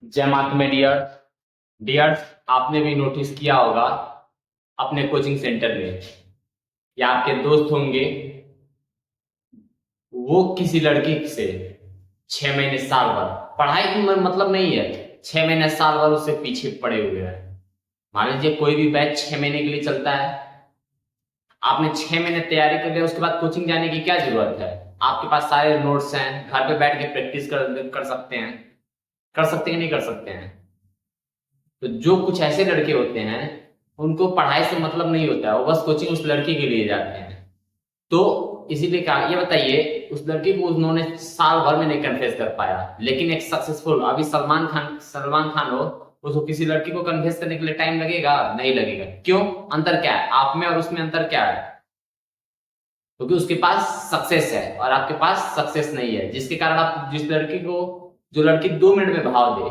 जय माता में डियर्स, आपने भी नोटिस किया होगा अपने कोचिंग सेंटर में या आपके दोस्त होंगे, वो किसी लड़की से 6 महीने साल भर पढ़ाई में मतलब नहीं है, 6 महीने साल भर उससे पीछे पड़े हुए हैं। मान लीजिए कोई भी बैच 6 महीने के लिए चलता है, आपने 6 महीने तैयारी कर लिया, उसके बाद कोचिंग जाने की क्या जरूरत है? आपके पास सारे नोट्स हैं, घर पे बैठ के प्रैक्टिस कर सकते हैं। कर सकते हैं, नहीं कर सकते हैं? तो जो कुछ ऐसे लड़के होते हैं, उनको पढ़ाई से मतलब नहीं होता है, वो बस कोचिंग उस लड़की के लिए जाते हैं। तो इसीलिए कहा, ये बताइए, उस लड़की को उन्होंने साल भर में नहीं कन्फेस कर पाया, लेकिन एक सक्सेसफुल, अभी सलमान खान हो, उसको किसी लड़की को कन्फेस करने के लिए टाइम लगेगा? नहीं लगेगा। क्यों? अंतर क्या है आप में और उसमें? अंतर क्या है? क्योंकि उसके पास सक्सेस है और आपके पास सक्सेस नहीं है, जिसके कारण आप जो लड़की 2 मिनट में भाव दे,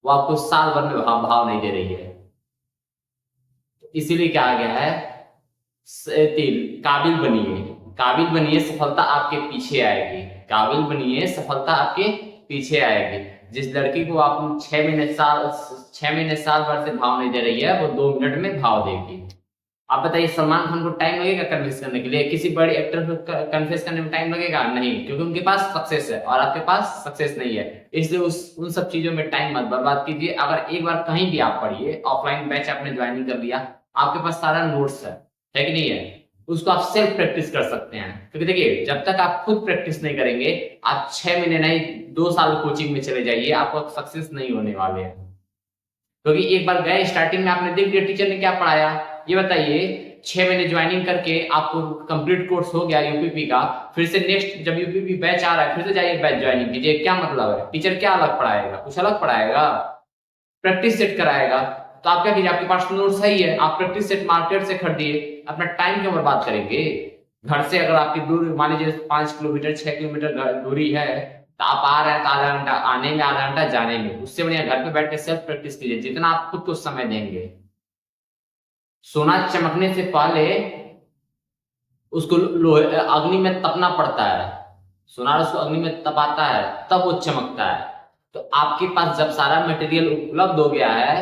वो आपको साल भर में भाव नहीं दे रही है। इसीलिए कहा गया है, काबिल बनिए, काबिल बनिए, सफलता आपके पीछे आएगी। काबिल बनिए, सफलता आपके पीछे आएगी। जिस लड़की को आप 6 महीने साल भर से भाव नहीं दे रही है, वो 2 मिनट में भाव देगी। आप बताइए, सलमान खान को टाइम लगेगा कन्विंस करने के लिए? किसी बड़े एक्टर को कन्विंस करने में टाइम लगेगा? नहीं, क्योंकि उनके पास सक्सेस है और आपके पास सक्सेस नहीं है। इसलिए उन सब चीजों में टाइम मत बर्बाद कीजिए। अगर एक बार कहीं भी आप पढ़िए, ऑफलाइन बैच आपने ज्वाइनिंग कर लिया, आपके पास सारा नोट्स है कि नहीं है? उसको आप सेल्फ प्रैक्टिस कर सकते हैं। क्योंकि देखिए, जब तक आप खुद प्रैक्टिस नहीं करेंगे, आप 6 महीने नहीं 2 साल कोचिंग में चले जाइए, आपको सक्सेस नहीं होने वाले हैं। क्योंकि एक बार गए, स्टार्टिंग में आपने देख लिया टीचर ने क्या पढ़ाया। ये बताइए, 6 महीने ज्वाइनिंग करके आपको कंप्लीट कोर्स हो गया यूपीपी का, फिर से नेक्स्ट जब यूपीपी बैच आ रहा है, फिर से जाइए बैच ज्वाइनिंग कीजिए। क्या मतलब है? टीचर क्या अलग पढ़ाएगा? कुछ अलग पढ़ाएगा? प्रैक्टिस सेट कराएगा। तो आप क्या कीजिए, आपके पास नोट सही है, आप प्रैक्टिस सेट मार्केट से खरीदिए। अपना टाइम क्यों बर्बाद करेंगे? घर से अगर आपकी दूर मान लीजिए 5 किलोमीटर 6 किलोमीटर दूरी है, तो आप आ रहे हैं तो आधा घंटा आने में, आधा घंटा जाने में, उससे बढ़िया घर पे बैठ के सेल्फ प्रैक्टिस कीजिए, जितना आप खुद को समय देंगे। सोना चमकने से पहले उसको लोहे अग्नि में तपना पड़ता है। सोनार उसको अग्नि में तपाता है, तब वो चमकता है। तो आपके पास जब सारा मटेरियल उपलब्ध हो गया है,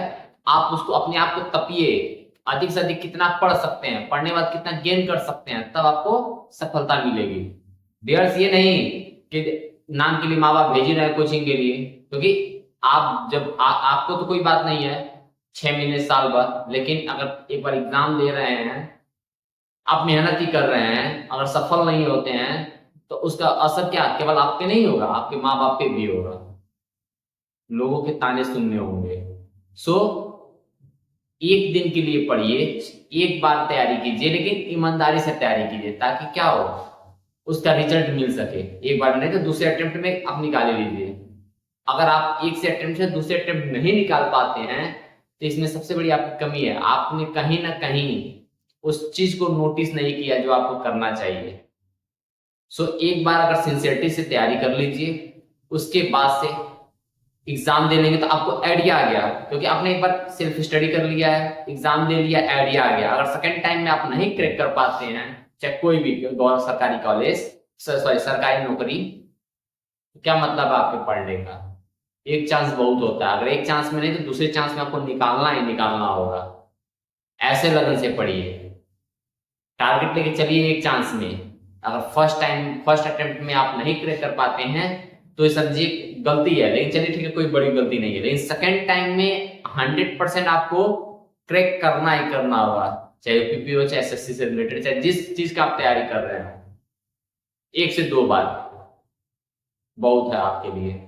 आप उसको अपने आप को तपिए। अधिक से अधिक कितना पढ़ सकते हैं, पढ़ने के बाद कितना गेन कर सकते हैं, तब आपको सफलता मिलेगी। डियर्स, ये नहीं कि नाम के लिए माँ बाप भेज ही रहे हैं कोचिंग के लिए। क्योंकि आप जब आपको तो कोई बात नहीं है, 6 महीने साल भर, लेकिन अगर एक बार एग्जाम दे रहे हैं, आप मेहनत ही कर रहे हैं, अगर सफल नहीं होते हैं, तो उसका असर क्या केवल आप पे नहीं होगा, आपके माँ बाप पे भी होगा। लोगों के ताने सुनने होंगे। सो एक दिन के लिए पढ़िए, एक बार तैयारी कीजिए, लेकिन ईमानदारी से तैयारी कीजिए, ताकि क्या हो, उसका रिजल्ट मिल सके। एक बार नहीं तो दूसरे अटेम्प्ट में आप निकाल लीजिए। अगर आप एक से अटेम्प्ट से दूसरे अटेम्प्ट नहीं निकाल पाते हैं, तो इसमें सबसे बड़ी आपकी कमी है, आपने कहीं ना कहीं उस चीज को नोटिस नहीं किया जो आपको करना चाहिए। सो एक बार अगर सिंसियरिटी से तैयारी कर लीजिए, उसके बाद से एग्जाम दे लेंगे तो आपको आइडिया आ गया, क्योंकि आपने एक बार सेल्फ स्टडी कर लिया है, एग्जाम दे लिया, आइडिया आ गया। अगर सेकेंड टाइम में आप नहीं क्रैक कर पाते हैं, चाहे कोई भी गौर सरकारी कॉलेज, सॉरी सरकारी नौकरी, तो क्या मतलब है आपके पढ़ने का? एक चांस बहुत होता है, अगर एक चांस में नहीं तो दूसरे चांस में आपको निकालना ही निकालना होगा। ऐसे लगन से पढ़िए, टारगेट लेके चलिए एक चांस में। अगर फर्स्ट अटेम्प्ट में आप नहीं क्रैक कर पाते हैं, तो ये समझिए गलती है, लेकिन चलिए ठीक है, कोई बड़ी गलती नहीं है। लेकिन सेकेंड टाइम में 100% आपको क्रैक करना ही करना होगा, चाहे यूपीपी हो, चाहे एसएससी से रिलेटेड, चाहे जिस चीज का आप तैयारी कर रहे हो। 1 से 2 बार बहुत है आपके लिए।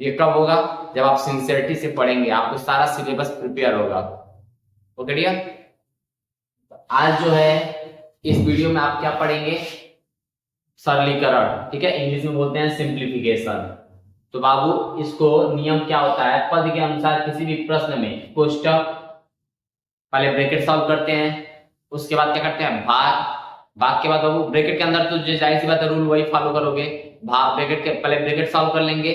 ये कब होगा? जब आप सिंसियरिटी से पढ़ेंगे, आपको सारा सिलेबस प्रिपेयर होगा। ओके डियर, आज जो है इस वीडियो में आप क्या पढ़ेंगे? सरलीकरण, ठीक है, इंग्लिश में बोलते हैं सिंप्लीफिकेशन। तो बाबू, इसको नियम क्या होता है, पद के अनुसार किसी भी प्रश्न में कोष्टक, पहले ब्रैकेट सॉल्व करते हैं, उसके बाद क्या करते हैं, भाग। भाग के बाद बाबू ब्रैकेट के अंदर तो जो जाहिर सी बात है रूल वही फॉलो करोगे। भाग, ब्रैकेट के पहले ब्रैकेट सॉल्व कर लेंगे,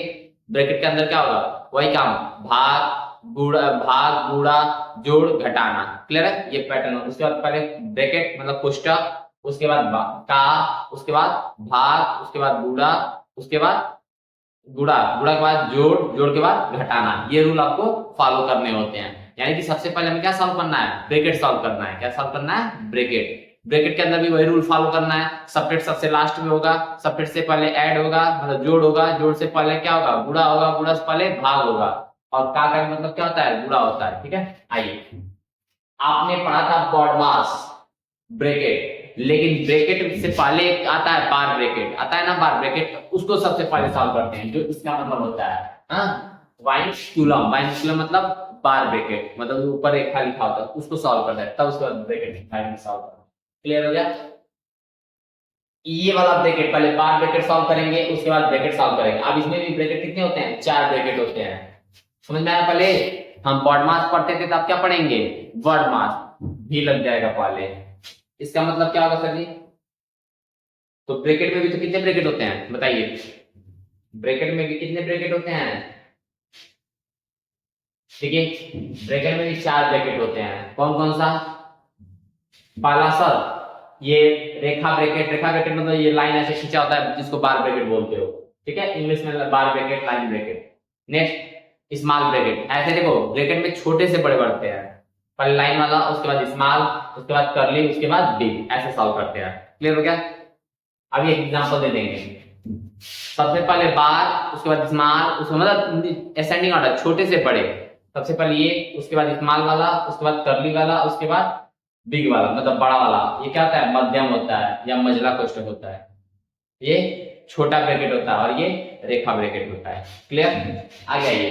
ब्रैकेट के अंदर क्या होगा, वही काम, भाग गुणा जोड़ घटाना। क्लियर है? ये पैटर्न हो। उसके बाद पहले ब्रैकेट मतलब कोष्टक, उसके बाद का, उसके बाद भाग, उसके बाद गुणा, उसके बाद गुणा, गुणा के बाद जोड़, जोड़ के बाद घटाना, ये रूल आपको फॉलो करने होते हैं। यानी कि सबसे पहले हमें क्या सॉल्व करना है, ब्रैकेट सॉल्व करना है। क्या सॉल्व करना है, ब्रैकेट। ब्रैकेट के अंदर भी वही रूल फॉलो करना है, सबट्रैक्ट सबसे लास्ट में होगा, सबट्रैक्ट से पहले ऐड होगा, मतलब जोड़ होगा, जोड़ से पहले क्या होगा, गुणा होगा, गुणा से पहले भाग होगा, और का मतलब क्या होता है, गुणा होता है। ठीक है, आइए, आपने पढ़ा था BODMAS ब्रैकेट, लेकिन ब्रैकेट से पहले एक आता है बार ब्रैकेट, आता है ना बार ब्रैकेट, उसको सबसे पहले सॉल्व करते हैं, जो इसका मतलब होता है वाइनस्क्यूलम। वाइनस्क्यूलम मतलब बार ब्रैकेट, मतलब ऊपर एक खाली लिखा होता है, उसको सॉल्व करना है, तब उसके बाद ब्रैकेट सॉल्व करना। क्लियर हो गया, ये वाला ब्रैकेट पहले बार ब्रैकेट सॉल्व करेंगे, उसके बाद ब्रैकेट सॉल्व करेंगे। अब इसमें भी ब्रैकेट कितने होते हैं, 4 ब्रैकेट होते हैं। समझ में आया, पहले हम BODMAS पढ़ते थे तब क्या पढ़ेंगे, WORDMAS भी लग जाएगा पहले। इसका मतलब क्या होगा सर जी, तो ब्रैकेट में भी तो कितने ब्रैकेट होते हैं बताइए, ब्रैकेट में भी कितने ब्रैकेट होते हैं, ठीक है, ब्रैकेट में भी 4 ब्रैकेट होते हैं। कौन कौन सा, पहला सर ये रेखा ब्रैकेट, रेखा ब्रैकेट मतलब ये लाइन ऐसे खींचा होता है जिसको बार ब्रैकेट बोलते हो, ठीक है, इंग्लिश में bar bracket, line bracket. Next small bracket, ऐसे देखो ब्रैकेट में छोटे से बड़े बढ़ते हैं, पहले लाइन वाला, उसके बाद स्मॉल, उसके बाद कर्ली, उसके बाद बिग, ऐसे सॉल्व करते हैं। क्लियर हो गया, अभी एक एग्जांपल दे देंगे, सबसे पहले बार, उसके बाद स्मॉल, उसके मतलब असेंडिंग ऑर्डर, छोटे से बड़े, सबसे पहले ये, उसके बाद स्मॉल वाला, उसके बाद कर्ली वाला, उसके बाद बिग वाला मतलब बड़ा वाला। ये क्या होता है, मध्यम होता है या मझला कोष्ठक होता है, ये छोटा ब्रैकेट होता है, और ये रेखा ब्रैकेट होता है। क्लियर, आ गया, ये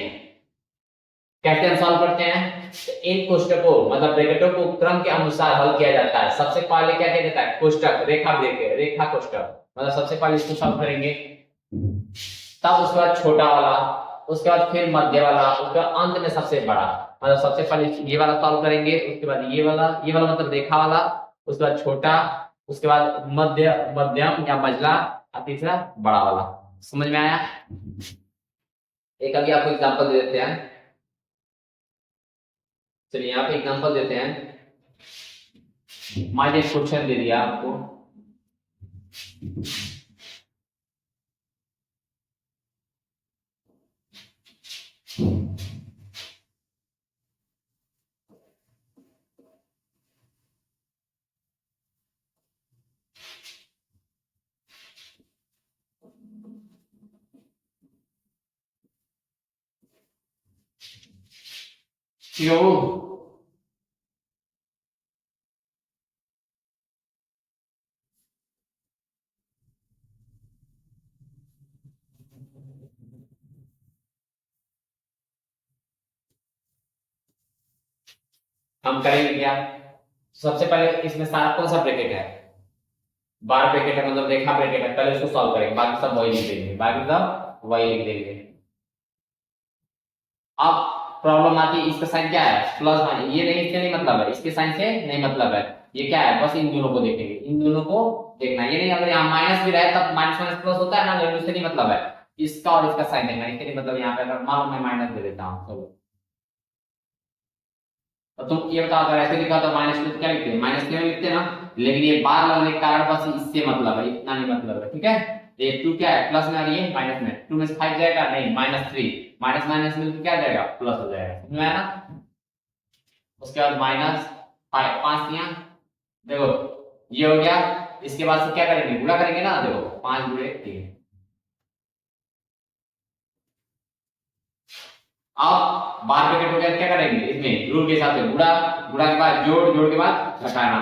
कैसे हम सॉल्व करते हैं, तो इन कोष्टकों मतलब ब्रैकेटों को क्रम के अनुसार हल किया जाता है। सबसे पहले क्या किया जाता है, कोष्टक, रेखा ब्रैकेट, रेखा कोष्टक, मतलब सबसे पहले इसको सॉल्व करेंगे, तब उसके बाद छोटा वाला, उसके बाद फिर मध्य वाला, उसके बाद अंत में सबसे बड़ा, मतलब सबसे पहले ये वाला सॉल्व करेंगे, उसके बाद ये वाला मतलब रेखा वाला, उसके बाद छोटा, उसके बाद मध्य, मध्यम या मझला, और तीसरा बड़ा वाला। समझ में आया, एक अभी आपको एग्जांपल दे देते हैं, चलिए यहाँ पे एग्जांपल देते हैं। मैंने क्वेश्चन दे दिया आपको, ठीक है, वो हम करेंगे क्या, सबसे पहले इसमें सारा कौन सा ब्रैकेट है, बार ब्रैकेट है, मतलब रेखा ब्रैकेट है, पहले उसको सॉल्व करेंगे, बाकी सब वही लिख देंगे, बाकी सब वही लिख देंगे। अब प्रॉब्लम आती है, इसका साइन क्या है, प्लस माइनस, ये नहीं, इसके नहीं मतलब है, इसके साइन से नहीं मतलब है, ये क्या है, बस इन दोनों को देखेंगे, इन दोनों को देखना, ये नहीं अगर यहाँ माइनस भी रहे तब माइनस माइनस प्लस होता है ना, लेकिन उससे नहीं मतलब है, इसका और इसका साइन देखना, इसके नहीं मतलब। यहाँ पे अगर मान लो मैं माइनस दे देता हूँ, चलो, तो तुम ये बताओ, अगर ऐसे लिखा तो माइनस में क्या लिखते हैं, माइनस क्यों लिखते हैं ना, लेकिन ये बार लगने के कारण बस इससे मतलब है, इतना नहीं मतलब है, ठीक है। ये 2 क्या है, प्लस में, और ये माइनस में, 2 में से 5 जाएगा नहीं, -3, माइनस माइनस में क्या जाएगा, प्लस हो जाएगा, समझ में आया ना। उसके बाद -5, 5 दिया, देखो ये हो गया, इसके बाद से क्या करेंगे, गुणा करेंगे ना, देखो 5 गुणे 3। अब बार ब्रैकेट हो गया, क्या करेंगे इसमें रूल के हिसाब से, गुणा, गुणा के बाद जोड़, जोड़ के बाद घटाना,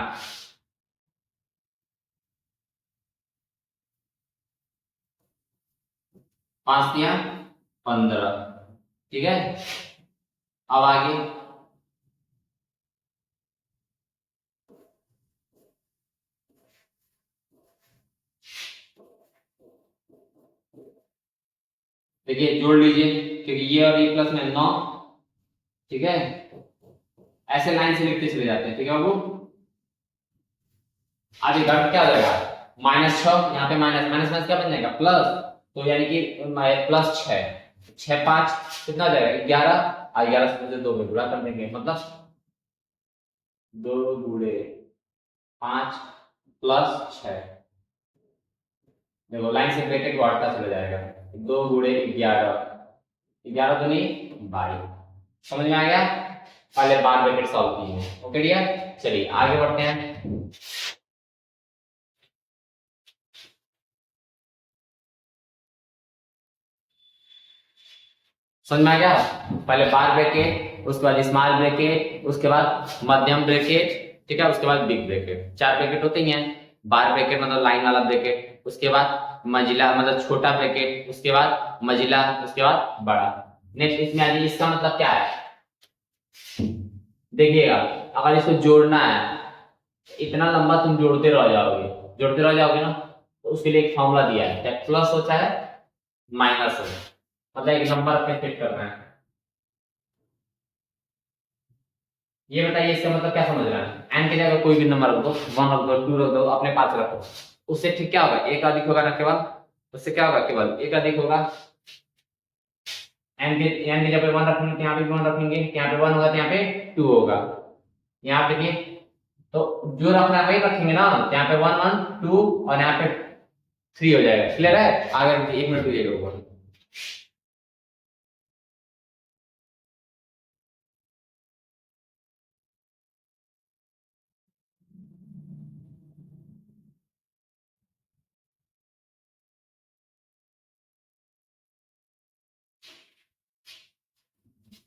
5 दिया 15, ठीक है। अब आगे देखिए, जोड़ लीजिए, क्योंकि ये और ये प्लस में 9, ठीक है, ऐसे लाइन से लिखते चले जाते हैं, ठीक है बाबू। आगे घट क्या हो जाएगा, -6, यहाँ पे माइनस माइनस माइनस क्या बन जाएगा, प्लस, तो यानी कि +6, 6 5 कितना हो जाएगा, 11, और 11 से 2 में गुणा कर देंगे, मतलब 2 गुणे 5 + 6, देखो लाइन से ब्रैकेट बढ़ता चला जाएगा, 2 × 11, 11 दूनी 22। समझ में आ गया? पहले बार ब्रैकेट सॉल्व की है। ओके डियर, चलिए आगे बढ़ते हैं। समझ में आ गया? पहले बार ब्रैकेट, उसके बाद स्मॉल ब्रैकेट, उसके बाद मध्यम ब्रैकेट, ठीक है, उसके बाद बिग ब्रैकेट। 4 ब्रैकेट होते ही हैं। बार ब्रैकेट मतलब लाइन वाला ब्रैकेट, उसके बाद मंजिला मतलब छोटा ब्रैकेट, उसके बाद मंजिला, उसके बाद बड़ा। नेक्स्ट इसमें आ जाइए, इसका मतलब क्या है देखिएगा। अगर इसको जोड़ना है, इतना लंबा तुम जोड़ते रह जाओगे, जोड़ते रह जाओगे ना, तो उसके लिए एक फॉर्मूला दिया है, चाहे प्लस हो चाहे माइनस हो, मतलब एक नंबर अपने फिट करना है। ये बताइए इसका मतलब क्या समझ रहा है? एन की जगह कोई भी नंबर रख दो, 1 रख दो, 2 रख दो, अपने पास रखो। उससे ठीक क्या होगा? एक अधिक होगा ना केवल, उससे क्या होगा? केवल एक अधिक होगा। एन की जगह 1 रखेंगे, यहाँ पे 1 रखेंगे, यहाँ पे 1 होगा तो यहाँ पे 2 होगा। यहाँ पे देखिए, तो जो रखना है वही रखेंगे ना, यहाँ पे 1 1 2 और यहाँ पे 3 हो जाएगा। क्लियर है? आगे 1 मिनट रुकिएगा।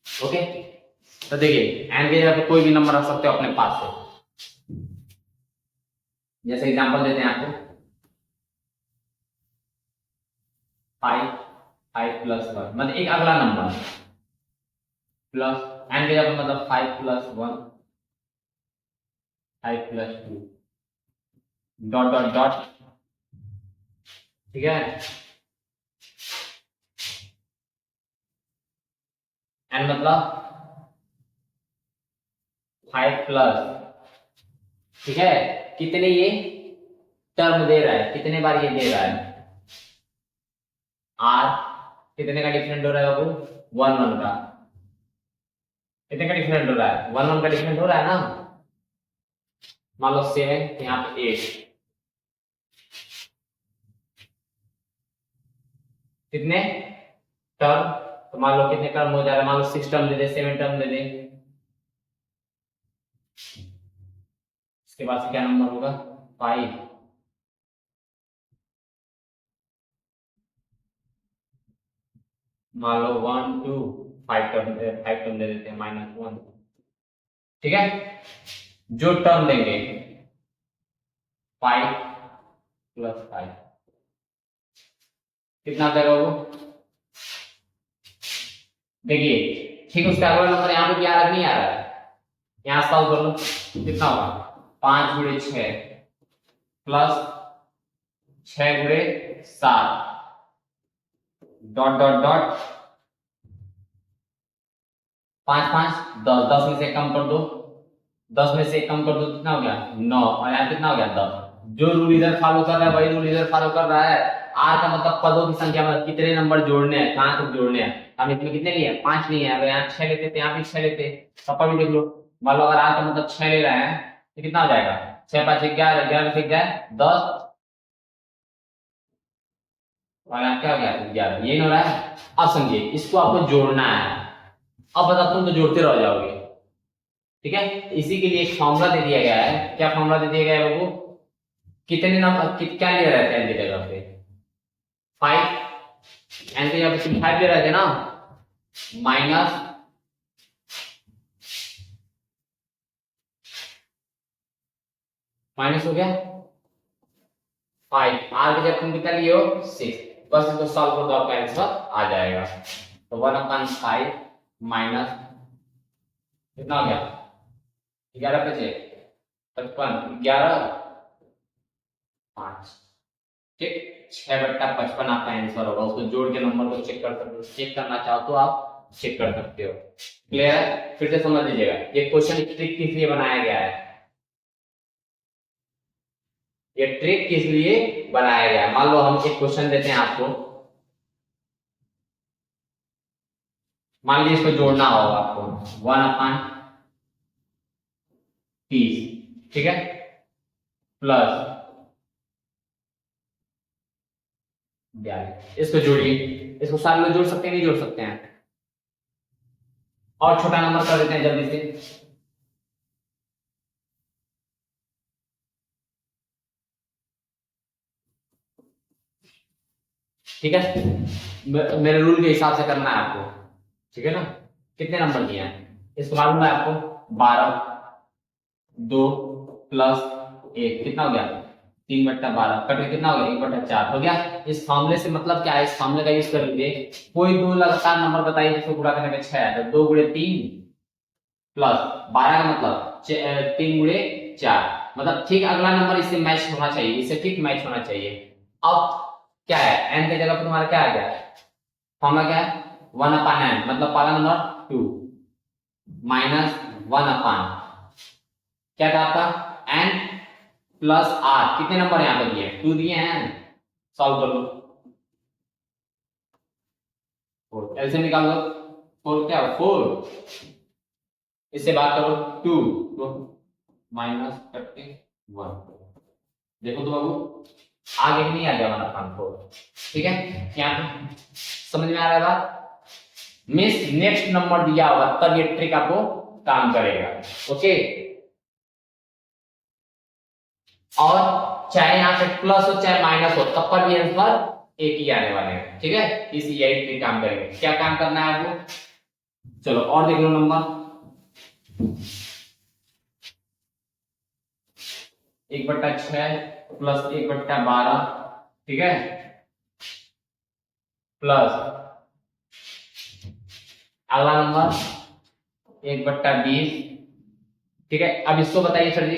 ओके, तो देखिए एन की जगह पे कोई भी नंबर रख सकते हो अपने पास से। जैसे एग्जांपल देते हैं आपको, 5 5 + 1 मतलब एक अगला नंबर, प्लस एन की जगह पे मतलब 5 + 1 5 + 2 डॉट डॉट डॉट, ठीक है। एन मतलब 5 प्लस, ठीक है, कितने ये टर्म दे रहा है, कितने बार ये दे रहा है, आर कितने का डिफरेंट हो रहा है बाबू? 1 1 का। कितने का डिफरेंट हो रहा है? 1 1 का डिफरेंट हो रहा है ना। मान लो 7, यहाँ पे 8, कितने टर्म? तो मान लो कितने टर्म हो जा रहा है? मान लो 6 टर्म दे दे, 7 टर्म दे दे, इसके बाद से क्या नंबर होगा? 5। मान लो 1 2 5 टर्म, 5 टर्म दे देते हैं, -1, ठीक है। जो टर्म देंगे 5 + 5 कितना देगा वो? देखिए ठीक, उसका अगला नंबर यहाँ पे भी आ रहा है नहीं आ रहा है? यहाँ सॉल्व कर लो, कितना होगा? 5 × 6 प्लस 6 × 7 डॉट डॉट डॉट 5 5 10, 10 में से कम कर दो, 10 में से कम कर दो, कितना हो गया? 9, और यहाँ कितना हो गया? 10। जो रूल इधर फॉलो कर रहा है वही रूल इधर फॉलो कर रहा है। आर का मतलब पदों की संख्या, मतलब कितने नंबर जोड़ने हैं, कहां तक जोड़ने हैं। हम इसमें कितने लिए? 5 लिए हैं। अगर यहाँ 6 लेते तो यहाँ भी 6 लेते, सपा भी देख लो। मान लो अगर आर का मतलब 6 ले रहे हैं तो कितना हो जाएगा? 6 5 11, 11 से 10, और यहाँ क्या हो गया? 11। ये हो रहा है। अब समझिए, इसको आपको जोड़ना है। अब बता, तुम तो जोड़ते रह जाओगे, ठीक है। इसी के लिए एक फॉर्मूला दे दिया गया है। क्या फॉर्मूला दे दिया गया है बाबू? कितने नंबर क्या ले रहे थे एन की जगह पे? 5। एन की जगह पे तुम 5 ले रहे थे ना, माइनस माइनस हो गया 5। आर की जगह तुम कितना लिए हो? 6। बस इसको सॉल्व कर दो, आपका आंसर आ जाएगा। तो 1/5 माइनस कितना हो गया? 11 पे 55, 11 5, ठीक। 6/55 आपका आंसर होगा। उसको जोड़ के नंबर को चेक कर सकते हो, चेक करना चाहो तो आप चेक कर सकते हो। क्लियर है? फिर से समझ लीजिएगा, ये क्वेश्चन ट्रिक किस लिए बनाया गया है, ये ट्रिक किस लिए बनाया गया है। मान लो हम एक क्वेश्चन देते हैं आपको, मान लीजिए इसको जोड़ना होगा आपको 1/30, ठीक है, प्लस 11। इसको जोड़िए, इसको सारे लोग जोड़ सकते हैं नहीं जोड़ सकते हैं? और छोटा नंबर कर देते हैं जल्दी से। ठीक है, मेरे रूल के हिसाब से करना है आपको, ठीक है ना? कितने नंबर दिए हैं इसको मालूम है आपको? 12, 2 प्लस 1 कितना हो गया? 3/12 कट के कितना हो गया? 1/4 हो गया। इस फॉर्मूले से मतलब क्या है? इस फॉर्मूले का यूज कर लीजिए। कोई दो लगातार नंबर बताइए जिसको गुणा करने में 6 है, तो 2 गुणे 3 प्लस 12 का मतलब 3 गुणे 4, मतलब ठीक अगला नंबर इससे मैच होना चाहिए, इससे ठीक मैच होना चाहिए। अब क्या है? n की जगह पर तुम्हारा क्या आ गया? फॉर्मूला क्या है? 1/n, मतलब पाला नंबर 2 माइनस 1/, क्या था आपका? n plus r। कितने नंबर यहाँ पे दिए? 2 दिए हैं। सॉल्व कर लो, 4 एलसीएम निकाल लो। 4 क्या? 4, इससे बात करो 2 तो -31। देखो तो बाबू आगे नहीं आ गया 1/4। ठीक है, क्या समझ में आ रहा है बात? मिस नेक्स्ट नंबर दिया होगा तब ये ट्रिक आपको काम करेगा। ओके, और चाहे यहाँ पे प्लस हो चाहे माइनस हो तब पर भी आंसर एक ही आने वाले हैं। ठीक है, इसी यही ट्रिक काम करेंगे। क्या काम करना है आपको? चलो और देख लो नंबर 1/6 प्लस 1/12, ठीक है, प्लस अगला नंबर 1/20। ठीक है, अब इसको बताइए सर जी,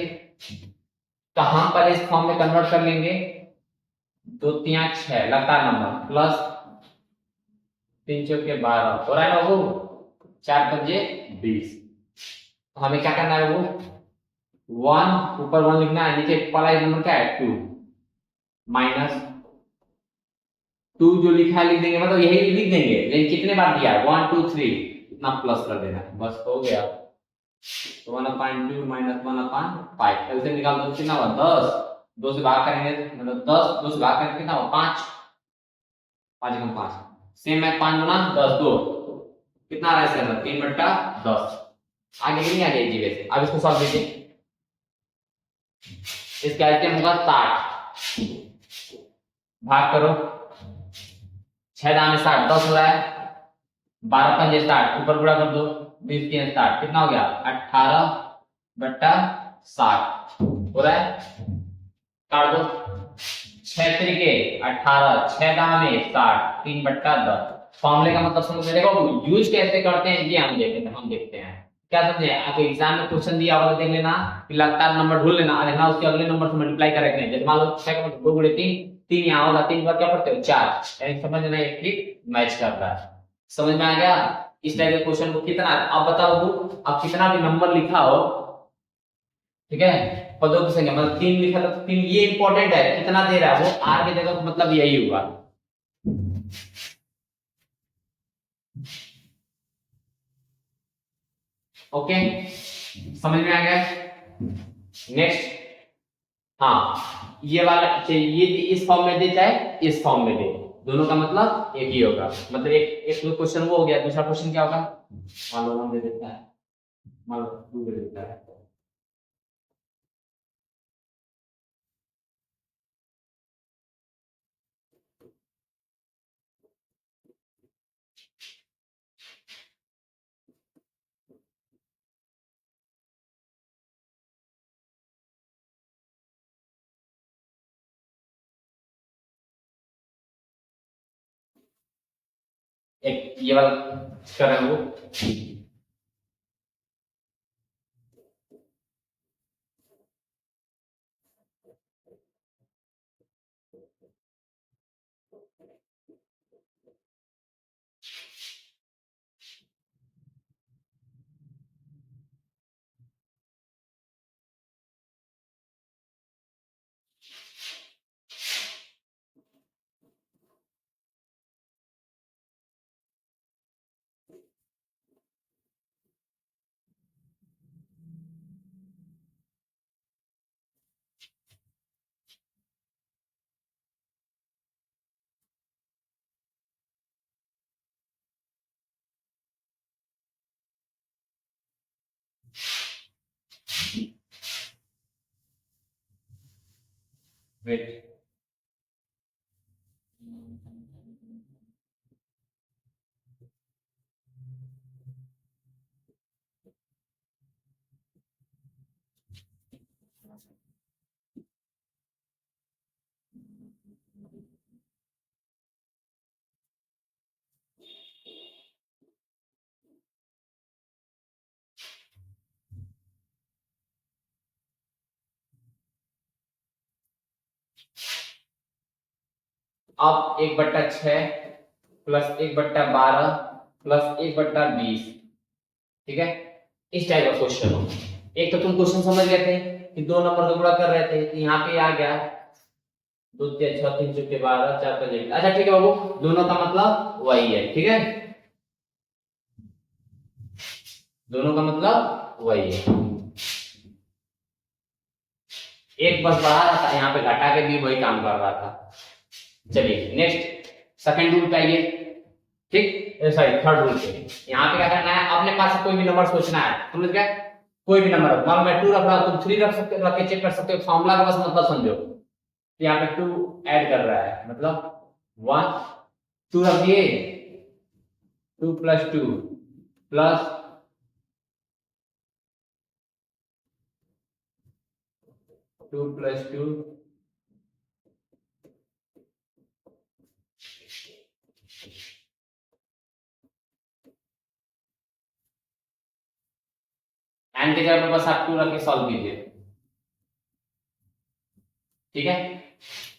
तो हम पहले इस फॉर्म में कन्वर्ट कर लेंगे। 2 3 6 लगातार नंबर प्लस 3 चौके 12 हो रहा है ना वो, 4 पंजे 20। तो हमें क्या करना है? वो 1 ऊपर 1 लिखना है, नीचे वाला नंबर क्या है? 2 माइनस 2 जो लिखा है लिख देंगे, मतलब यही लिख देंगे, लेकिन कितने बार दिया है? 1 2 3, इतना प्लस कर देना, बस हो गया। तो 1/2 माइनस 1/5 एलसीएम निकाल दो, कितना हुआ? 10। 2 से भाग करेंगे मतलब 10, 2 से भाग करेंगे कितना हुआ? 5, 5 गुना 5 सेम है, 5 गुना 10 2, कितना आ रहा है इसका आंसर? 3/10। आगे की नहीं आ जाएगी वैसे। अब इसको सॉल्व कीजिए, इसका एलसीएम होगा 60, भाग करो 6 दाने 60, 10 हो रहा है, 12 पंजे 60, ऊपर गुणा कर दो, 20 3 60, कितना हो गया? 18/60 हो रहा है। काट दो, 6 त्रिके 18, 6 दाने 60, 3/10। फॉर्मूले का मतलब समझ देखो, यूज कैसे करते हैं ये हम देखते हैं। क्या समझे? आपको एग्जाम में क्वेश्चन दिया होगा देख लेना, फिर लगातार नंबर ढूंढ लेना, और ना उसके अगले नंबर से मल्टीप्लाई कर रखना है। जैसे मान लो 6 का मतलब 2 गुणे 3, 3 यहाँ होगा, 3 बार क्या पढ़ते हो? 4, यानी समझ में एक ठीक मैच कर रहा है। समझ में आ गया? इस टाइप के क्वेश्चन को कितना, अब बताओ अब कितना भी नंबर लिखा हो, ठीक है, पदों की संख्या मतलब 3 लिखा था तो 3, ये इंपॉर्टेंट है कितना दे रहा है वो, आर की जगह मतलब यही होगा। ओके, समझ में आ गया? नेक्स्ट, हाँ ये वाला चाहिए, ये इस फॉर्म में दे चाहे इस फॉर्म में दे, दोनों का मतलब एक ही होगा। मतलब एक एक क्वेश्चन वो हो गया, दूसरा क्वेश्चन क्या होगा? मान लो 1 दे देता है, मान लो 2 दे देता है। एक ये वाला कर रहे हैं वो, वेट, अब 1/6 प्लस 1/12 प्लस 1/20, ठीक है। इस टाइप का क्वेश्चन हो। एक तो तुम क्वेश्चन समझ गए थे कि दो नंबर को गुणा कर रहे थे, तो यहाँ पे आ गया 2 3 6 3 चौके 12 4 5 1। अच्छा ठीक है बाबू, दोनों का मतलब वही है, ठीक है, दोनों का मतलब वही है। एक बस बढ़ा रहा था, यहाँ पे घटा के भी वही काम कर रहा था। चलिए नेक्स्ट सेकंड रूल पे आइए, ठीक, सॉरी थर्ड रूल पे। यहाँ पे क्या करना है, अपने पास से कोई भी नंबर सोचना है, समझ गए, कोई भी नंबर, मान लो मैं 2 रख रहा हूं, तुम 3 रख सकते हो, रख के चेक कर सकते हो, फार्मूला का बस मतलब समझो। तो यहाँ पे 2 ऐड कर रहा है, मतलब 1 2 रख दिए, 2 + 2 प्लस 2 + 2 एन के जगह पे बस आप 2 रख के सॉल्व कीजिए, ठीक है।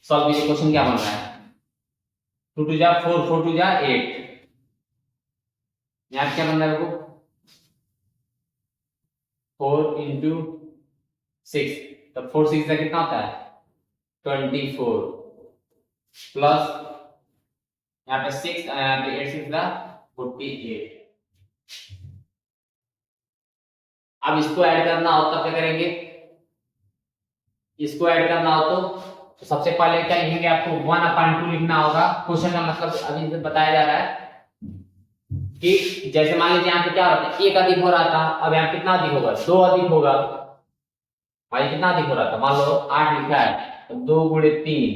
सॉल्व कीजिए, क्वेश्चन क्या बन रहा है, 2 2 जा 4 4 2 जा 8, यहाँ क्या बन रहा है वो 4 × 6, तो 4 6 का कितना होता है 24 प्लस यहाँ पे 6 यहाँ पे 8 6 का 48। अब इसको ऐड करना हो तब क्या करेंगे, इसको ऐड करना हो तो सबसे पहले क्या लिखेंगे, आपको 1/2 लिखना होगा। क्वेश्चन का मतलब अभी बताया जा रहा है कि जैसे मान लीजिए यहाँ पे क्या होता है, 1 अधिक हो रहा था, अब यहाँ कितना अधिक होगा 2 अधिक होगा, भाई कितना अधिक हो रहा था, मान लो 8 लिखा है, तो 2 × 3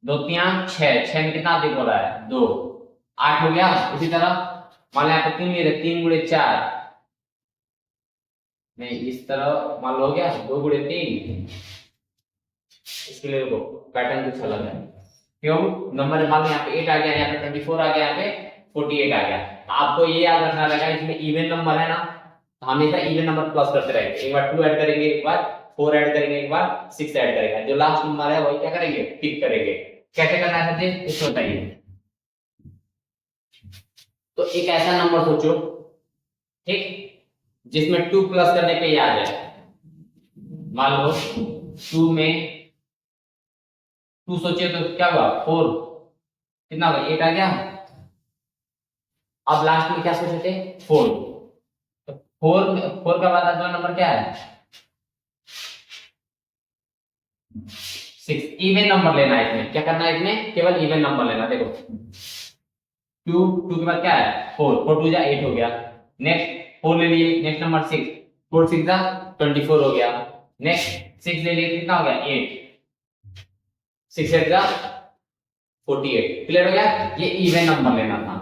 2 3 6 6 में कितना अधिक हो रहा है 2, 8 हो गया। इसी तरह मान लो यहाँ पे 3 ले रहे, 3 × 4 नहीं, इस तरह मान लो हो गया 2 × 3, इसके लिए देखो पैटर्न कुछ अलग है, क्यों, नंबर मान लो यहाँ पे 8 आ गया, यहाँ पे 24 आ गया, यहाँ पे 48 आ गया। आपको ये याद रखना रहेगा, इसमें इवन नंबर है ना, तो हमेशा इवन नंबर प्लस करते रहेंगे, एक बार 2 ऐड करेंगे, एक बार 4 ऐड करेंगे, एक बार 6 ऐड करेंगे, जो लास्ट नंबर है वही क्या करेंगे टिक करेंगे। कैसे करना है सचिन, इसको बताइए। तो एक ऐसा नंबर सोचो, ठीक, जिसमें 2 प्लस करने पे ही आ जाए, मान लो 2 में 2 सोचिए तो क्या हुआ 4, कितना हुआ 8 आ गया। अब लास्ट में क्या सोचे थे 4, तो 4 का बाद अगला नंबर क्या है 6। इवन नंबर लेना है इसमें, क्या करना है इसमें, केवल इवन नंबर लेना। देखो 2 के बाद क्या है 4 4 2 जा 8 हो गया, नेक्स्ट 4 ले लिए, नेक्स्ट नंबर 6 4 6 जा 24 हो गया, नेक्स्ट 6 ले लिए, कितना हो गया 8 6 8 जा 48। क्लियर हो गया, ये इवन नंबर लेना था।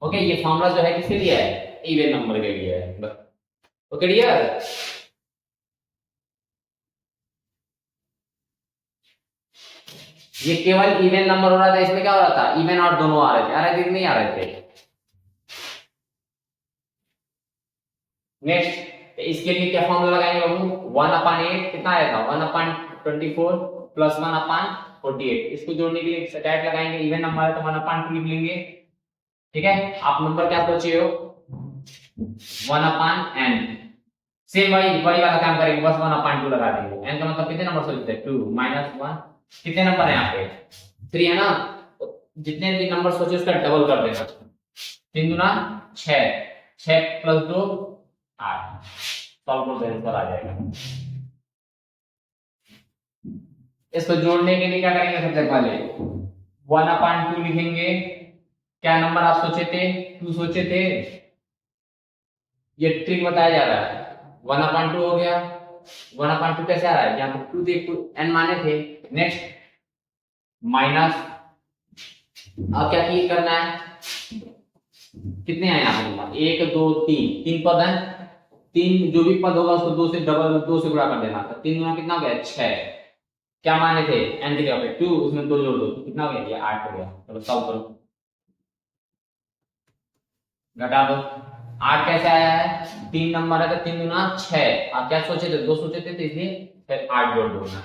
ओके, ये फॉर्मूला जो है किसके लिए है, इवन नंबर के लिए है। ओके क्लियर, ये केवल इवन नंबर हो रहा था, इसमें क्या हो रहा था इवन और दोनों आ रहे थे, आ रहे थे नहीं आ रहे थे। नेक्स्ट इसके लिए क्या फॉर्मूला लगाएंगे बाबू, 1/8 कितना आएगा 1/24 प्लस 1/48, इसको जोड़ने के लिए सैट लगाएंगे, इवन नंबर है तो 1/2 लिख लेंगे, ठीक है। आप नंबर क्या सोचे हो 1/n, सेम वही वाला काम करेंगे, बस 1/2 लगा देंगे। n का मतलब कितने नंबर सोचते हैं 2 -1, कितने नंबर है यहाँ पे 3 है ना, तो जितने भी नंबर सोचे उसका डबल कर देना, 3 दूना 6 6 + 2 8, सॉल्व कर देने पर आ जाएगा। इसको जोड़ने के लिए क्या करेंगे, सबसे पहले 1/2 लिखेंगे, क्या नंबर आप सोचे थे 2 सोचे थे, ये ट्रिक बताया जा रहा है, 1/2 हो गया, 1/2 कैसे आ रहा है, यहाँ पे 2 थे, 2 n माने थे। नेक्स्ट माइनस, अब क्या की करना है, कितने हैं यहाँ पे, 1 2 3, 3 पद हैं, 3 जो भी पद होगा उसको 2 से डबल, 2 से गुणा कर देना। तो 3 गुना कितना हो गया, 6। क्या माने थे, n की जगह पे 2, उसमें 2 जोड़ दो, कितना हो गया, ये 8 हो गया। चलो सॉल्व करो, घटा दो। 8 कैसे आया है, 3 नंबर है तो 3 गुना 6। आप क्या सोचे थे, 2 सोचे थे, तो इसलिए फिर 8 जोड़ दो ना,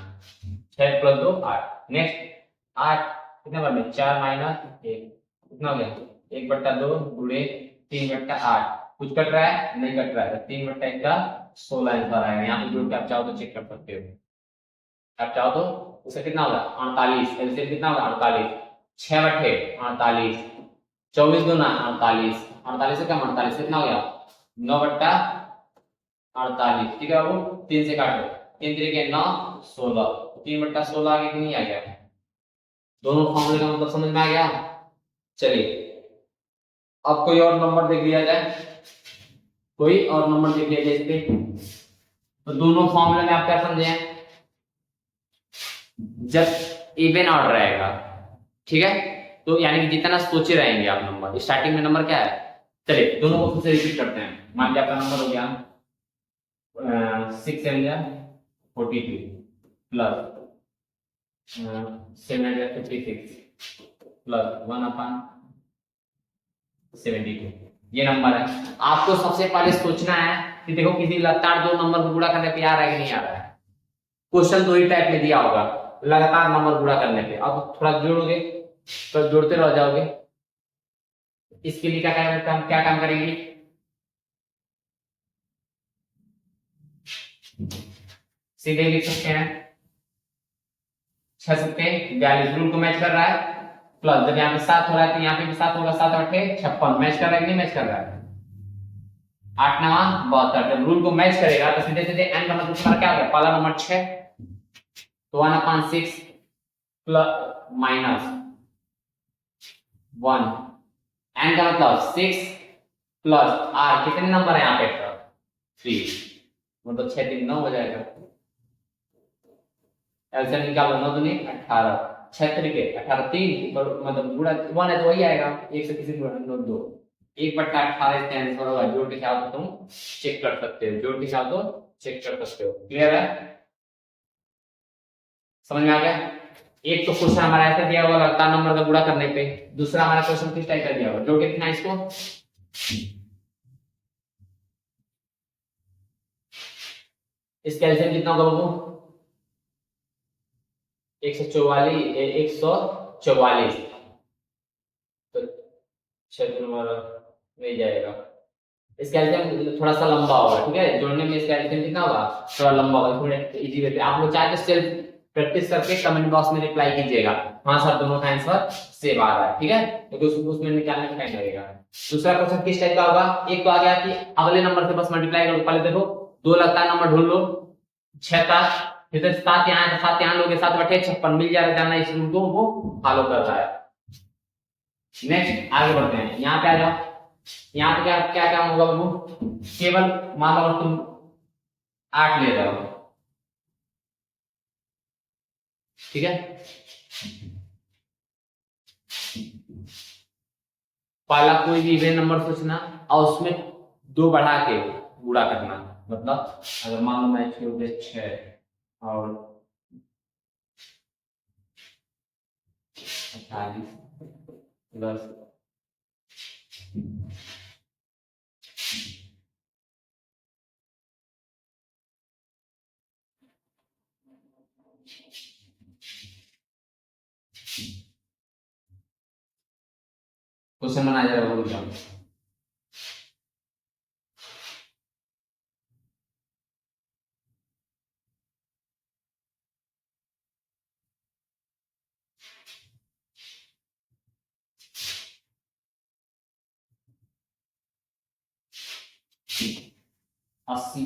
6 + 2 8। नेक्स्ट 8 कितने बार में, 4 - 1 कितना हो गया, 1/2 गुणे 3/8। कुछ कट रहा है, नहीं कट रहा है, 3/1 का 16 आंसर आएगा। यहाँ पे जोड़ के आप चाहो तो चेक कर सकते हो, आप चाहो तो। उसे कितना होगा, 48, एलसीएम कितना होगा, 48, 6/48, 24 दूना 48, 48 से कम, 48 कितना हो गया, 9/48। ठीक है बाबू, 3 से काटो, 3 3 9 16, 3/16 आगे कि नहीं आ गया, दोनों फॉर्मूले का मतलब समझ में आ गया। चलिए अब कोई और नंबर देख लिया जाए, कोई और नंबर देख लिया जाए इस पे। तो दोनों फॉर्मूले में आप क्या समझे, जब इवन ऑर्डर रहेगा, ठीक है, तो यानी कि जितना सोचे रहेंगे आप नंबर, स्टार्टिंग में नंबर क्या है, चलिए दोनों को फिर से रिपीट करते हैं। मान लिया आपका नंबर हो गया 6 7 42 प्लस 756 प्लस 1/72, ये नंबर है। आपको सबसे पहले सोचना है कि देखो किसी लगातार दो नंबर को गुणा करने पे आ रहा है कि नहीं आ रहा है। क्वेश्चन दो ही टाइप में दिया होगा, लगातार नंबर गुणा करने पे। अब थोड़ा जोड़ोगे तो जोड़ते रह जाओगे। इसके लिए क्या काम करेंगे, सीधे लिख सकते हैं 6×42 रूल को मैच कर रहा है, प्लस जब यहाँ पे 7 हो रहा है तो यहाँ पे भी 7 होगा, 7×8 56, मैच कर रहा है कि नहीं मैच कर रहा है, 8 9 72। जब रूल को मैच करेगा तो सीधे सीधे n का मतलब तुम्हारा क्या हो गया, पहला नंबर 6 तो 1/6 प्लस माइनस 1, n का मतलब 6 प्लस r, कितने नंबर है यहाँ पे, 3, मतलब 6 3 9 हो जाएगा। एलसीएम निकालो, 9 दूनी 18, 6 तरीके 18 3, मतलब गुणा 1 है तो वही आएगा, एक से किसी गुणा 2 1/18 इसका आंसर होगा। जोड़ के चाहो तो तुम चेक कर सकते हो, जोड़ के चाहो तो चेक कर सकते हो। क्लियर है, समझ में आ गया। एक तो क्वेश्चन हमारा ऐसा दिया हुआ लगातार नंबर का गुणा करने पे, दूसरा हमारा क्वेश्चन किस टाइप का दिया हुआ, जोड़ के कितना इसको, इसका एलसीएम कितना होगा बाबू, 144 तो 6 वाला मिल जाएगा। इसका एलसीएम थोड़ा सा लंबा होगा, ठीक है, जोड़ने में इसका एलसीएम कितना होगा, थोड़ा लंबा होगा, थोड़ा इजी वे पे। आप लोग चाहे तो सेल्फ प्रैक्टिस करके कमेंट बॉक्स में रिप्लाई कीजिएगा, हाँ सर दोनों का आंसर सेम आ रहा है, ठीक है, क्योंकि उसमें निकालने में टाइम लगेगा। दूसरा क्वेश्चन किस टाइप का होगा, एक तो आ गया कि अगले नंबर से बस मल्टीप्लाई करो, पहले देखो दो लगता है नंबर ढूंढ लो, 6 7, फिर 7 यहाँ है तो 7 यहाँ लोगे, 7/56 मिल जाएगा, जानना इस रूल को वो फॉलो कर रहा है। नेक्स्ट आगे बढ़ते हैं, यहाँ पे आ जाओ। यहाँ पे क्या क्या काम होगा बाबू, केवल मान लो तुम 8 ले रहे हो, ठीक है, पहला कोई भी इवन नंबर सोचना और उसमें 2 बढ़ा के गुणा करना। मतलब अगर मान लो मैं छोड़ 6 और 48 प्लस क्वेश्चन बनाया जाएगा, बोल जाओ। अस्सी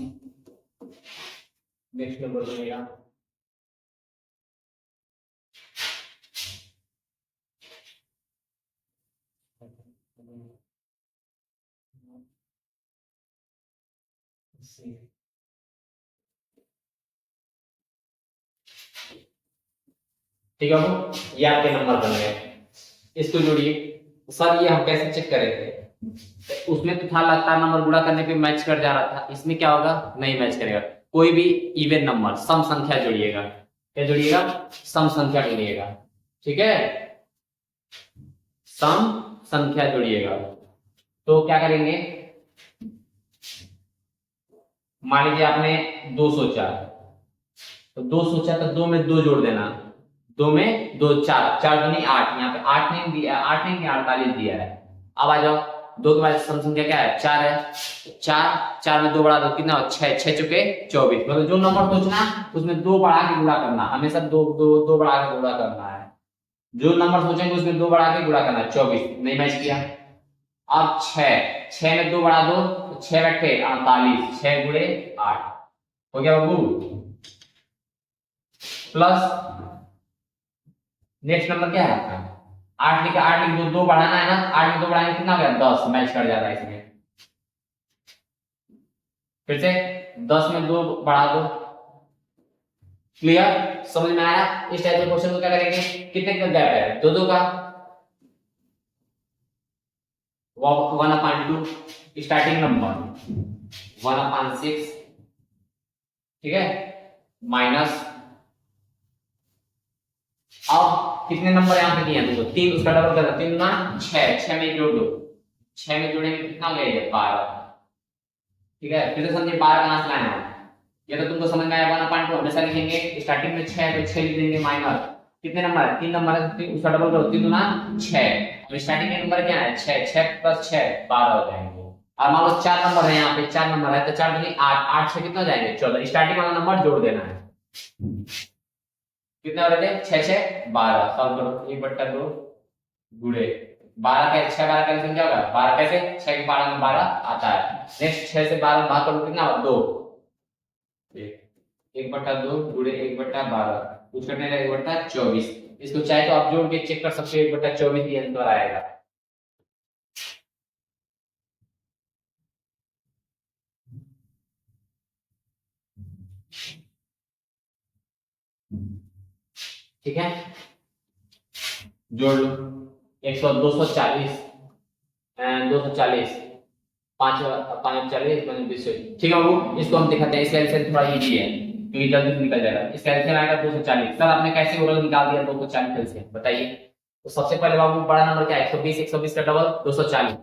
नेक्स्ट नंबर बनेगा ठीक है वो, ये आपके नंबर बन गए। इसको जोड़िए। सर ये हम कैसे चेक करेंगे? तो उसमें तो था लगातार नंबर गुणा करने पे मैच कर जा रहा था, इसमें क्या होगा? नहीं मैच करेगा। कोई भी इवन नंबर सम संख्या जोड़िएगा। क्या जोड़िएगा? सम संख्या जोड़िएगा। ठीक है, सम संख्या जोड़िएगा। तो क्या करेंगे? मान लीजिए आपने 2 सोचा, तो 2 सोचा तो 2 में 2 जोड़ देना। 2 में 2 4, 4 दूनी 8, यहाँ पे 8 नहीं दिया, 8 नहीं दिया, 48 दिया है। अब आ जाओ, 2 के बाद सम संख्या क्या है? 4 है। 4 में 2 बढ़ा दो, कितना? 6, 6 चुके 24। मतलब जो नंबर सोचना उसमें 2 बढ़ा के गुणा करना, हमेशा 2 बढ़ा के गुणा करना है। जो नंबर सोचेंगे उसमें 2 बढ़ा के गुणा करना है। 24 नहीं मैच किया। अब 6 में 2 बढ़ा दो, 6 रखे 48, 6 गुणे 8 हो गया बाबू। प्लस नेक्स्ट नंबर क्या है आपका? 8 लिखा, 8 लिख दो, 2 बढ़ाना है ना, 8 में 2 बढ़ाएंगे कितना हो गया? 10 मैच कर जाता है इसमें। फिर से 10 में 2 बढ़ा दो। क्लियर? समझ में आया? इस टाइप के क्वेश्चन को क्या करेंगे? कितने का गैप है? 2 का 1/2 स्टार्टिंग नंबर 1/6, ठीक है, माइनस। अब कितने नंबर यहाँ पे दिए हैं? देखो 3, उसका डबल कर दो, 3 गुना 6, 6 में जोड़ दो, 6 में जोड़ेंगे कितना हो गया? ये 12। ठीक है, फिर से समझिए 12 कहां से लाए हैं? ये तो तुमको समझ में आया। 1/2 हमेशा लिखेंगे, स्टार्टिंग में 6 है तो 6 लिख देंगे माइनस। कितने नंबर है? 3 नंबर है तो उसका डबल करो, 3 गुना 6। तो स्टार्टिंग के नंबर क्या है? 6, 6 प्लस 6 12 हो जाएंगे। और मान लो 4 नंबर है, यहाँ पे 4 नंबर है तो 4 दूनी 8, 8 6 कितना हो जाएंगे? 14। स्टार्टिंग वाला नंबर जोड़ देना है। कितने हो रहे थे? 6 6 12। सॉल्व करो, 1/2 गुणे 12 के 6 12 कैंसिल क्या होगा? 12 कैसे? 6 के 12 में 12 आता है। नेक्स्ट 6 से 12 भाग करो, कितना होगा? 2। 1/2 गुणे 1/12 कुछ करने का 1/24। इसको चाहे तो आप जोड़ के चेक कर सकते हो, 1/24 ही आंसर आएगा। ठीक है, जोड़ लो। 100 240 240 5 5 40 25। ठीक है बाबू, इसको हम दिखाते हैं। इसका आंसर थोड़ा इजी है क्योंकि जल्दी निकल जाएगा। इसका आंसर आएगा 240। सर आपने कैसे ओरल निकाल दिया 240 आंसर बताइए? तो सबसे पहले बाबू बड़ा नंबर क्या है? 120, 120 का डबल 240।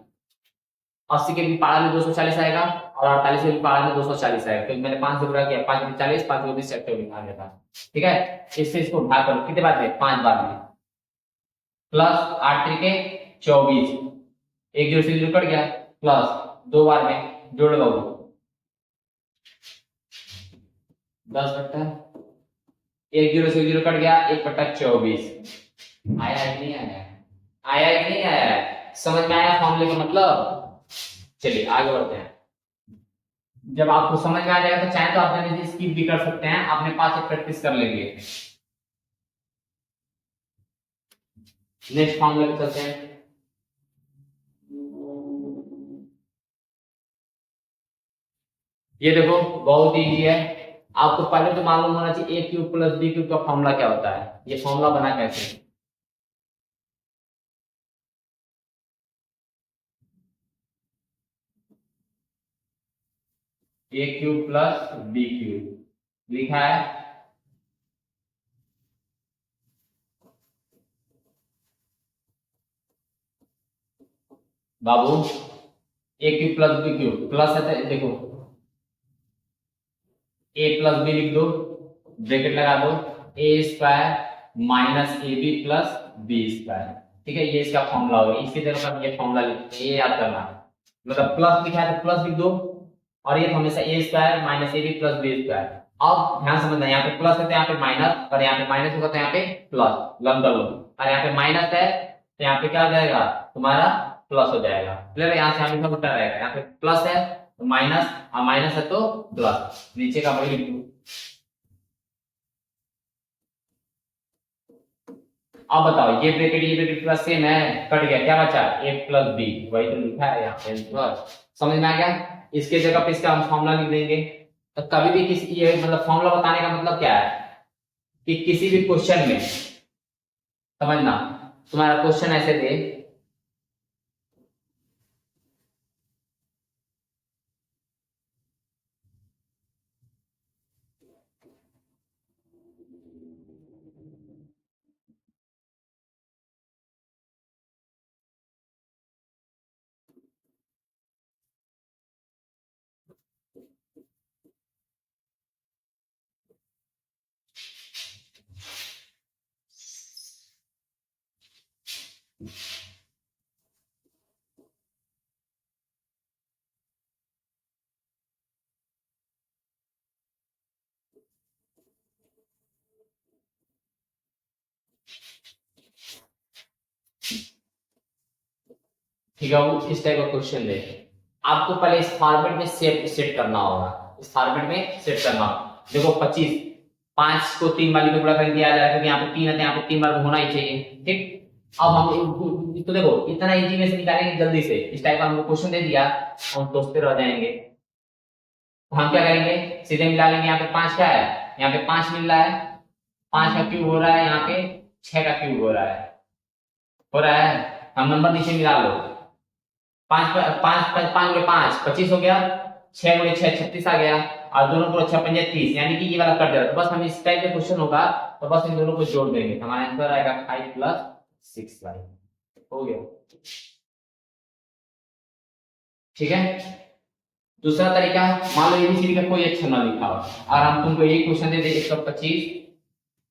80 के भी पारा में 240 आएगा और 48 के भी पारा में 240 आएगा, क्योंकि मैंने 5 से गुणा किया। 5 में 40, 5 में 20 आ गया था। ठीक है, इससे इसको भाग करो, कितने बार में? 5 बार में। प्लस 8 त्रिके 24, एक जीरो से जीरो कट गया, प्लस 2 बार में जोड़ लो 10/, एक जीरो से जीरो कट गया, 1/24। आया है कि नहीं आया? आया कि नहीं आया? समझ में आया फॉर्मूले का मतलब? चलिए आगे बढ़ते हैं। जब आपको समझ में आ जाएगा तो चाहे तो आप जल्दी स्किप भी कर सकते हैं, अपने पास एक प्रैक्टिस कर लेंगे। नेक्स्ट फॉर्मूले पे चलते हैं। ये देखो बहुत इजी है, आपको पहले तो मालूम होना चाहिए a cube plus b cube का फॉर्मूला क्या होता है। ये फॉर्मूला बना कैसे? a cube plus b cube लिखा है, बाबू a cube plus b cube plus है तो देखो a प्लस b लिख दो, ब्रैकेट लगा दो, a स्क्वायर minus a b plus b square. ठीक है, ये इसका फॉर्मूला होगा। इसकी जगह पर ये फॉर्मूला लिखते हैं, ये याद करना। मतलब प्लस लिखा है तो प्लस लिख दो, और ये हमेशा a square minus a b plus b square. अब ध्यान समझना, यहाँ पे प्लस है तो यहाँ पे माइनस, और यहाँ पे माइनस होगा तो यहाँ पे प्लस, लंब लो। और यहाँ पे माइनस है तो यहाँ पे क्या हो जाएगा? तुम्हारा प्लस हो जाएगा। क्लियर? यहाँ से हमेशा उल्टा रहेगा, यहाँ पे प्लस है तो माइनस, और माइनस है तो प्लस, नीचे का वही लिख दो। अब बताओ, ये ब्रैकेट प्लस सेम है, कट गया, क्या बचा? a प्लस बी, वही तो लिखा है यहाँ पे। समझ में आ गया? इसके जगह पे इसका हम फॉर्मूला लिख देंगे। तो कभी भी किसी ये मतलब फॉर्मूला बताने का मतलब क्या है कि किसी भी क्वेश्चन में समझना, तुम्हारा क्वेश्चन ऐसे दे, ठीक है, वो इस टाइप का क्वेश्चन दे, आपको पहले इस फॉर्मेट में सेट करना होगा, इस फॉर्मेट में सेट करना होगा। देखो 25, 5 को 3 वाली में गुणा कर दिया जाएगा, क्योंकि यहाँ पे 3 है तो यहाँ पे 3 बार होना ही चाहिए। ठीक, अब हम तो देखो इतना इजी में से निकालेंगे जल्दी से, इस टाइप का हमको क्वेश्चन दे दिया, हम सोचते रह जाएंगे। तो हम क्या करेंगे, सीधे मिला लेंगे। यहाँ पे 5 क्या है, यहाँ पे 5 मिल रहा है, 5 का क्यूब हो रहा है, यहाँ पे 6 का क्यूब हो रहा है। हम नंबर नीचे मिला लो, 5 5 5 5 गुणे 5 25 हो गया, 6 गुणे 6 36 आ गया, और दोनों को 6 पंजे 30, यानी कि ये वाला कट जाएगा। तो बस हम इस टाइप का क्वेश्चन होगा तो बस इन दोनों को जोड़ देंगे, हमारा आंसर आएगा 5 + 6y, हो गया। ठीक है, दूसरा तरीका, मान लो एबीसीडी का कोई अक्षर ना लिखा हो और हम तुमको ये क्वेश्चन दे दे 125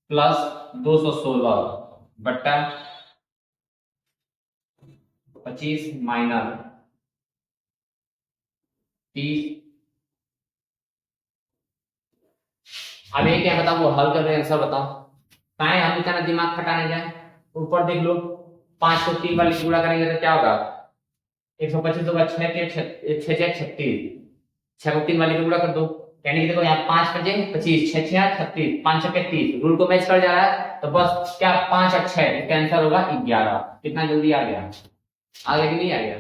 + 216 बट्टा 25 - 30। अब ये क्या बताओ, वो हल कर रहे हैं, आंसर बताओ। काहे हम इतना दिमाग खटाने जाए, ऊपर देख लो, 5 को 3 वाली से गुणा करेंगे तो क्या होगा, 125 होगा, 6 के 6 36, 6 को 3 वाली से गुणा कर दो, यानी कि देखो यहाँ 5 पंजे 25, 6 6 36, 5 6 30, रूल को मैच कर जा रहा है। तो बस क्या 5 और 6, इसका आंसर होगा 11। कितना जल्दी आ गया, आ गया कि नहीं आ गया।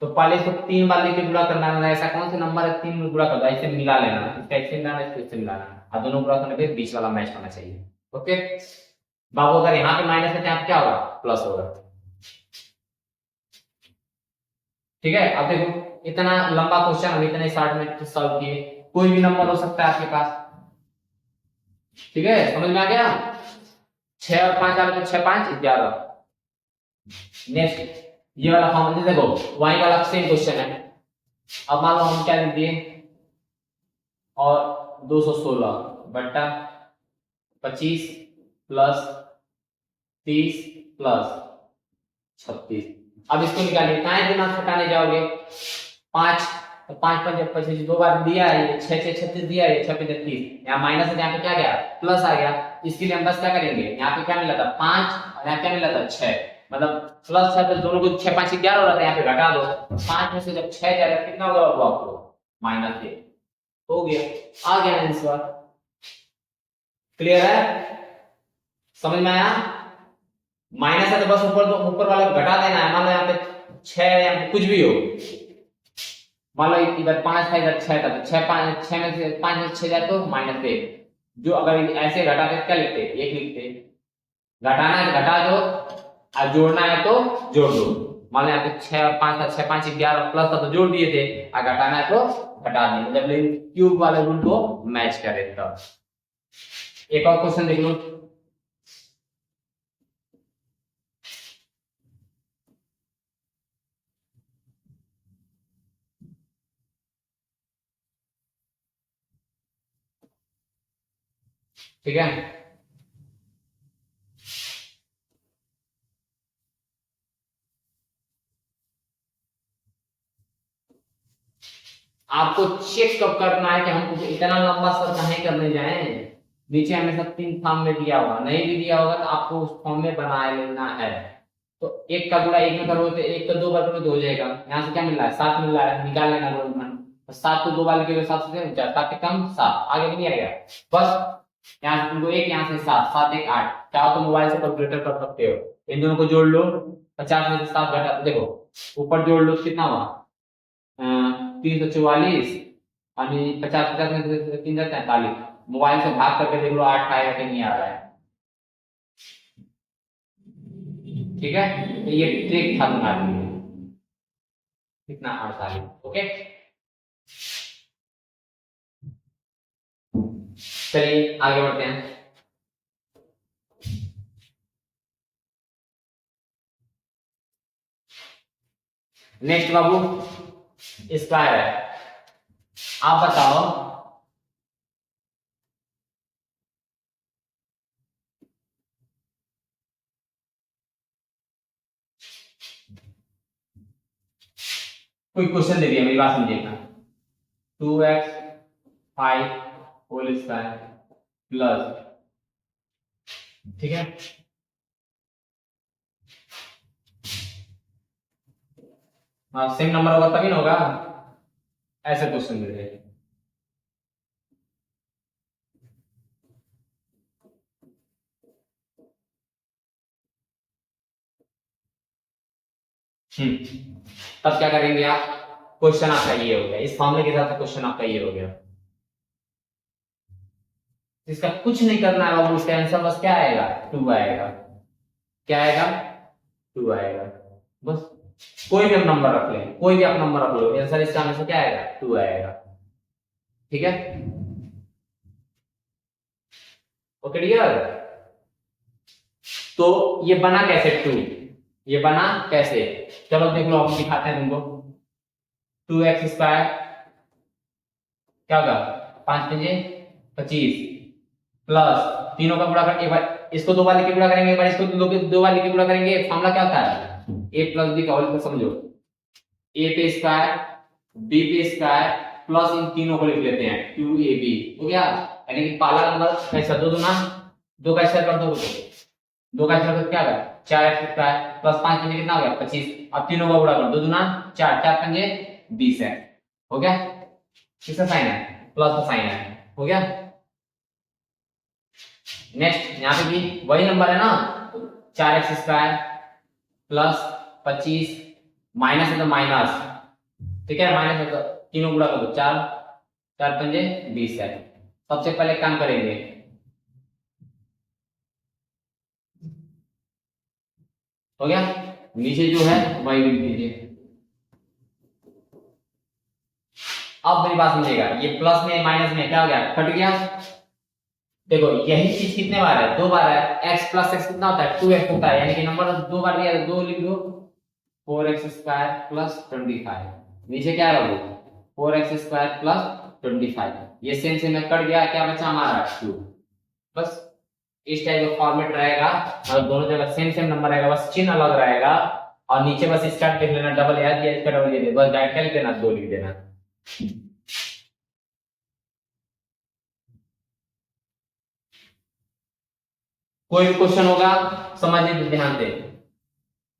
तो पहले इसको 3 बार लेके गुणा करना है, ऐसा कौन सा नंबर है 3 में गुणा कर दो, ऐसे मिला लेना, इसका ऐसे मिलाना, इसको ऐसे मिलाना, और दोनों गुणा करने पे बीच वाला मैच होना चाहिए। ओके बाबू, अगर यहाँ पे माइनस है तो यहाँ क्या होगा, प्लस होगा। ठीक है, अब देखो इतना लंबा क्वेश्चन हम इतने शॉर्ट में सॉल्व किए, कोई भी नंबर हो सकता है आपके पास। ठीक है, समझ में आ गया। 6 और 5 आ गए तो 6 5 11। नेक्स्ट ये वाला फॉर्मूला देखो, y वाला सेम क्वेश्चन है। अब मान लो हम क्या लिख दिए, और 216 बट्टा 25 + 30 + 36। अब इसको निकालिए, कहाँ दिमाग खटाने जाओगे, 5 तो 5 5 25 दो बार दिया है, 6 6 36 दिया है, 6 35, यहाँ माइनस है, यहाँ पे क्या गया, प्लस आ गया। इसके लिए हम बस क्या करेंगे, यहाँ पे क्या मिला था 5 और यहाँ क्या मिला था 6, मतलब प्लस है तो दोनों को 6 5 11 हो रहा था, यहाँ पे घटा दो, 5 में से जब 6 जाएगा कितना होगा वो आपको -1, हो गया, आ गया आंसर। क्लियर है, समझ में आया। माइनस है तो बस ऊपर वाले को घटा देना है। मान लो यहाँ पे 6 या कुछ भी हो, मान लो इधर 5 था इधर 6 था, तो 6 5 6 में से 5 में से 6 जाए तो -1। जो अगर ऐसे घटाते तो क्या लिखते, 1 लिखते। घटाना है तो घटा दो, और जोड़ना है तो जोड़ दो। मान लो यहाँ पे 6 और 5 था, 6 5 11 प्लस था तो जोड़ दिए थे, और घटाना है तो घटा दिए, जब क्यूब वाले रूल को मैच करे तब। एक और क्वेश्चन देख लो, ठीक है। आपको चेक कब करना है कि हमको इतना लंबा सर नहीं करने जाए। नीचे हमेशा 3 फॉर्म में दिया होगा, नहीं भी दिया होगा तो आपको उस फॉर्म में बना लेना है। तो 1 का गुणा 1 में करोगे तो 1 का 2 बार करोगे तो हो जाएगा। यहाँ से क्या मिल रहा है 7 मिल रहा है, निकाल लेना गुणनफल। तो 7 को 2 बार लिखे 7 से 7 के कम 7, आगे भी नहीं आएगा। बस यहाँ से तुमको 1, यहाँ से 7 7 1 8, चाहो तो मोबाइल से कैलकुलेटर कर सकते हो। इन दोनों को जोड़ लो, 50 में से 7 घटा, देखो ऊपर जोड़ लो कितना हुआ 344, और 50 50 में 3 43। मोबाइल से भाग करके देख लो 8 आएगा कि नहीं आ रहा है। ठीक है, तो ये ट्रिक था तुम्हारे लिए, कितना आसान है। ओके, चलिए आगे बढ़ते हैं। नेक्स्ट बाबू स्क्वायर है, आप बताओ कोई क्वेश्चन दे दिया, मेरी बात समझिएगा। 2x 5 होल स्क्वायर प्लस, ठीक है, हाँ सेम नंबर होगा तभी ना होगा, ऐसे क्वेश्चन दे दिए। तब क्या करेंगे आप, क्वेश्चन आपका ये हो गया, इस फॉर्मूले के साथ क्वेश्चन आपका ये हो गया। इसका कुछ नहीं करना है बाबू, इसका आंसर बस क्या आएगा, 2 आएगा। क्या आएगा, 2 आएगा। बस कोई भी हम नंबर रख लें, कोई भी आप नंबर रख लो, आंसर इसका आंसर क्या आएगा, 2 आएगा। ठीक है, ओके डियर। तो ये बना कैसे 2, ये बना कैसे, चलो देख लो, हम दिखाते हैं तुमको। 2x² क्या होगा, 5 पंजे 25 प्लस तीनों का गुणा करके, एक बार इसको 2 बार लेके गुणा करेंगे, एक बार इसको 2 बार लेके गुणा करेंगे। फॉर्मूला क्या होता है, a प्लस बी का होल स्क्वायर, समझो a पे स्क्वायर b पे स्क्वायर प्लस इन तीनों को लिख लेते हैं 2ab, हो गया। यानी कि पहला नंबर कैसा, 2 दूना 2 का स्क्वायर कर दो, 2 का स्क्वायर क्या होगा 4x² प्लस 5 पंजे कितना हो गया 25, अब तीनों का गुणा करो, 2 दूना 4, 4 पंजे 20 है, हो गया। किसका साइन है, प्लस का साइन है, हो गया। नेक्स्ट यहाँ पे भी वही नंबर है ना, 4x² प्लस 25 माइनस है तो माइनस, ठीक है, माइनस है तो तीनों गुणा कर दो, 4 4 पंजे 20 है। सबसे पहले काम करेंगे, हो गया, नीचे जो है वही लिख दीजिए। अब मेरी बात समझिएगा, ये प्लस में माइनस में क्या हो गया, कट गया। देखो यही चीज कितने बार है, 2 बार है, x प्लस x कितना होता है 2x होता है, यानी कि नंबर 2 बार दिया है, 2 लिख दो, 4x² प्लस 25, नीचे क्या है वो 4x² प्लस 25, ये सेम सेम में कट गया, क्या बचा हमारा 2। बस इस टाइप का फॉर्मेट रहेगा, और दोनों जगह सेम सेम नंबर रहेगा, बस चिन्ह अलग रहेगा, और नीचे बस इसका लिख लेना, डबल याद दिया इसका डबल ये बस डायरेक्ट लिख देना, 2 लिख देना। कोई भी क्वेश्चन होगा समझ लीजिए, ध्यान दे,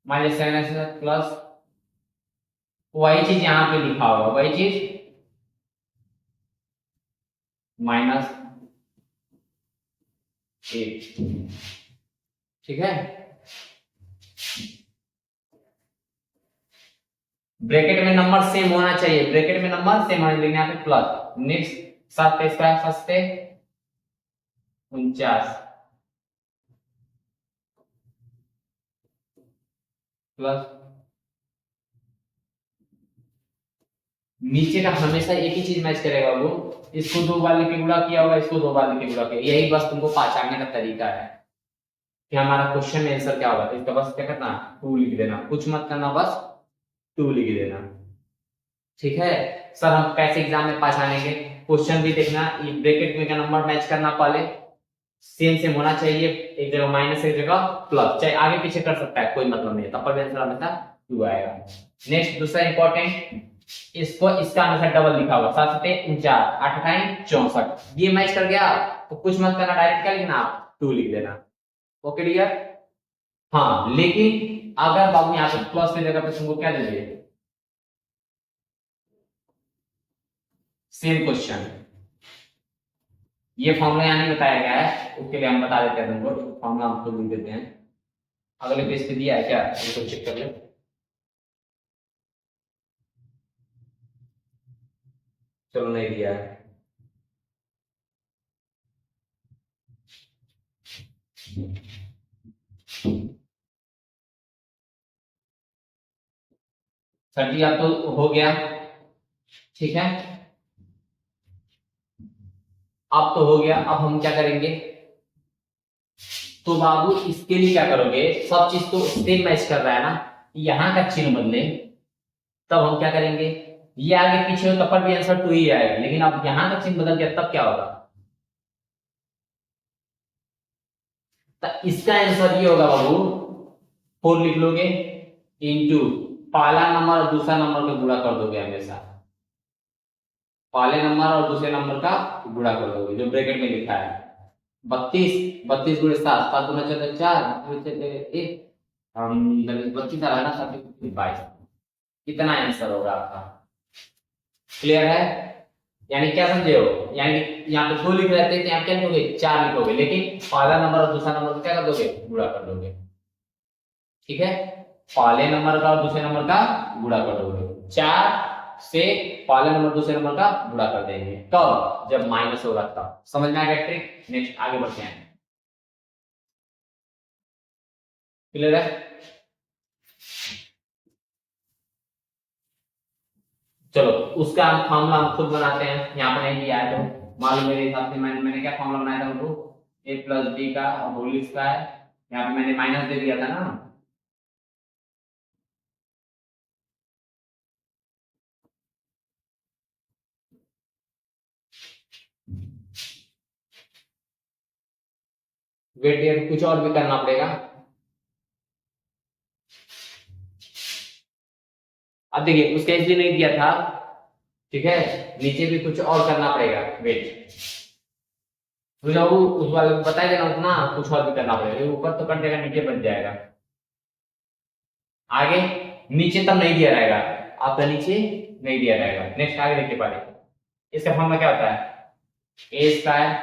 मान लीजिए 7x प्लस, वही चीज यहाँ पे लिखा होगा, वही चीज माइनस 8, ठीक है। ब्रैकेट में नंबर सेम होना चाहिए, ब्रैकेट में नंबर सेम होना चाहिए, यहाँ पे प्लस, नेक्स्ट 7 स्क्वायर सस्ते 49 प्लस, नीचे का हमेशा एक ही चीज मैच करेगा वो, इसको 2 बार लेके गुणा किया होगा, इसको 2 बार लेके गुणा किया, यही बस तुमको पहचानने का तरीका है कि हमारा क्वेश्चन में आंसर क्या होगा। तो इसका बस क्या करना, 2 लिख देना, कुछ मत करना, बस 2 लिख देना, ठीक है। सर हम कैसे एग्जाम में पहचानेंगे, क्वेश्चन भी देखना, ये ब्रैकेट में का नंबर मैच करना, पहले सेम सेम होना चाहिए, एक जगह माइनस एक जगह प्लस, चाहे आगे पीछे कर सकता है, कोई मतलब नहीं है, तब पर भी आंसर हमेशा 2 आएगा। नेक्स्ट दूसरा इंपॉर्टेंट, इसको इसका आंसर डबल लिखा हुआ, 7 सते 49 8 टाइम 64, ये मैच कर गया तो कुछ मत करना, डायरेक्ट क्या लिखना, 2 लिख देना। ओके डियर, हाँ लेकिन अगर बाबू यहाँ पे प्लस की जगह पे तुमको क्या दे दिए, सेम क्वेश्चन, ये फॉर्मूला यहाँ नहीं बताया गया है, उसके लिए हम बता देते हैं तुमको, फॉर्मूला हम खुद लिख देते हैं। अगले पेज पे दिया है क्या, इसको चेक कर ले, चलो नहीं दिया है। सर जी अब तो हो गया, ठीक है, अब तो हो गया। अब हम क्या करेंगे, तो बाबू इसके लिए क्या करोगे, सब चीज तो सेम मैच कर रहा है ना, यहाँ का चिन्ह बदले, तब हम क्या करेंगे, ये आगे पीछे हो तब पर भी आंसर टू ही आएगा, लेकिन अब यहाँ का चिन्ह बदल गया तब क्या होगा, तो इसका आंसर ये होगा बाबू, 4 लिख लोगे इंटू पहला नंबर और दूसरा नंबर का गुणा कर दोगे हमेशा, पहले नंबर और दूसरे नंबर का गुणा कर दोगे जो ब्रैकेट में लिखा है, 32 32 गुणे 7 7 गुना 4 4 एक, हम 32 आ रहा है ना, 22, कितना आंसर होगा आपका, क्लियर है, यानी क्या समझे हो, यानी यहाँ पे 2 लिख रहे थे तो यहाँ क्या लिखोगे 4 लिखोगे, लेकिन पहला नंबर और दूसरा नंबर क्या कर दोगे, गुणा कर दोगे, ठीक है, पहले नंबर का और दूसरे नंबर का गुणा कर दोगे, 4 से पहले नंबर दूसरे नंबर का गुणा कर देंगे, कब, जब माइनस होगा तब, समझ में आ गया ट्रिक। नेक्स्ट आगे बढ़ते हैं, क्लियर है, चलो उसका फॉर्मूला हम खुद बनाते हैं, यहाँ पर नहीं दिया है तो मान लो मेरे हिसाब से मैंने क्या फॉर्मूला बनाया था उनको, ए प्लस बी का होल स्क्वायर, यहाँ पे मैंने माइनस दे दिया था ना, वेट कुछ और भी करना पड़ेगा, अब देखिए उसका इसलिए नहीं दिया था, ठीक है, नीचे भी कुछ और करना पड़ेगा, वेट तो जब उस वाले को बताया देना उतना कुछ और भी करना पड़ेगा, ऊपर तो कर देगा नीचे बच जाएगा, आगे नीचे तब नहीं दिया रहेगा, आपका नीचे नहीं दिया रहेगा। नेक्स्ट आगे देखिए पहले, इसका फॉर्मूला क्या होता है, a square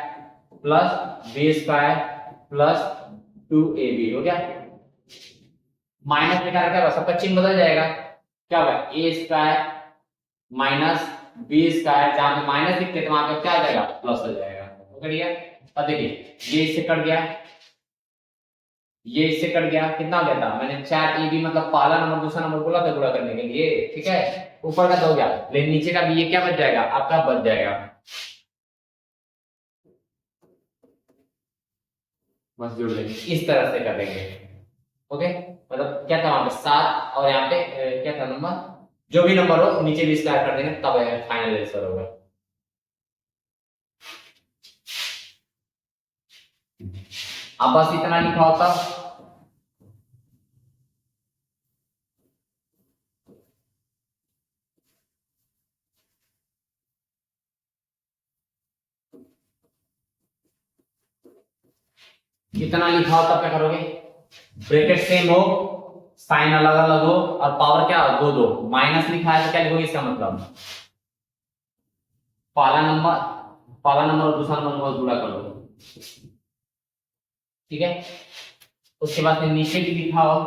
plus b square plus 2ab हो गया, माइनस में क्या रखा, सबका चिन्ह बदल जाएगा, क्या होगा ए स्क्वायर माइनस बी स्क्वायर, जहां पे माइनस दिखते तो वहां पे क्या आ जाएगा, प्लस हो जाएगा, हो गया। अब देखिए ये इससे कट गया, ये इससे कट गया, कितना हो गया था, मैंने 4ab मतलब पहला नंबर दूसरा नंबर बोला था गुणा करने के लिए, ठीक है, ऊपर का तो हो गया, लेकिन नीचे का भी ये क्या बच जाएगा, आपका बच जाएगा, बस जोड़ लेंगे, इस तरह से कर देंगे, ओके, मतलब क्या था वहां पे 7 और यहाँ पे क्या था नंबर, जो भी नंबर हो नीचे भी स्क्वायर कर देंगे तब फाइनल आंसर होगा। अब बस इतना लिखा होता, कितना लिखा हो तब क्या करोगे, ब्रैकेट सेम हो, साइन अलग अलग हो और पावर क्या हो, दो दो, माइनस लिखा है तो क्या लिखोगे, इसका मतलब पहला नंबर और दूसरा नंबर गुणा कर दो, ठीक है, उसके बाद फिर नीचे भी लिखा हो,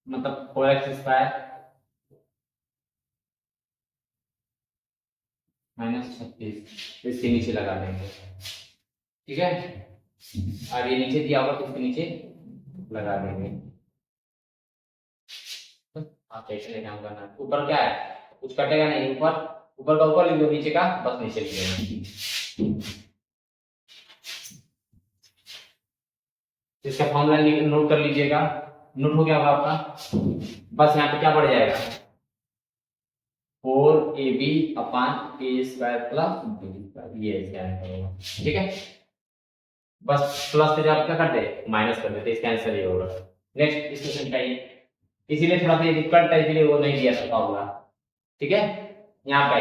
मतलब 4x स्क्वायर माइनस 36, इसके नीचे लगा देंगे, ठीक है, और ये नीचे दिया होगा तो इसके नीचे लगा देंगे, आप कैसे काम करना है, ऊपर क्या है, कुछ कटेगा नहीं, ऊपर ऊपर का ऊपर लिख दो, नीचे का बस नीचे लिख देना, इसका फॉर्मूला नोट कर लीजिएगा, नोट हो गया होगा आपका, बस यहाँ पे क्या बढ़ जाएगा, 4ab अपान ए स्क्वायर प्लस बी स्क्वायर, ये आंसर होगा, ठीक है, बस प्लस से आप क्या कर दे, माइनस कर देते, इसका आंसर ये होगा। नेक्स्ट इस क्वेश्चन का ये, इसीलिए थोड़ा सा ये दिक्कत है, इसलिए वो नहीं दिया था फॉर्मूला, ठीक है, यहाँ का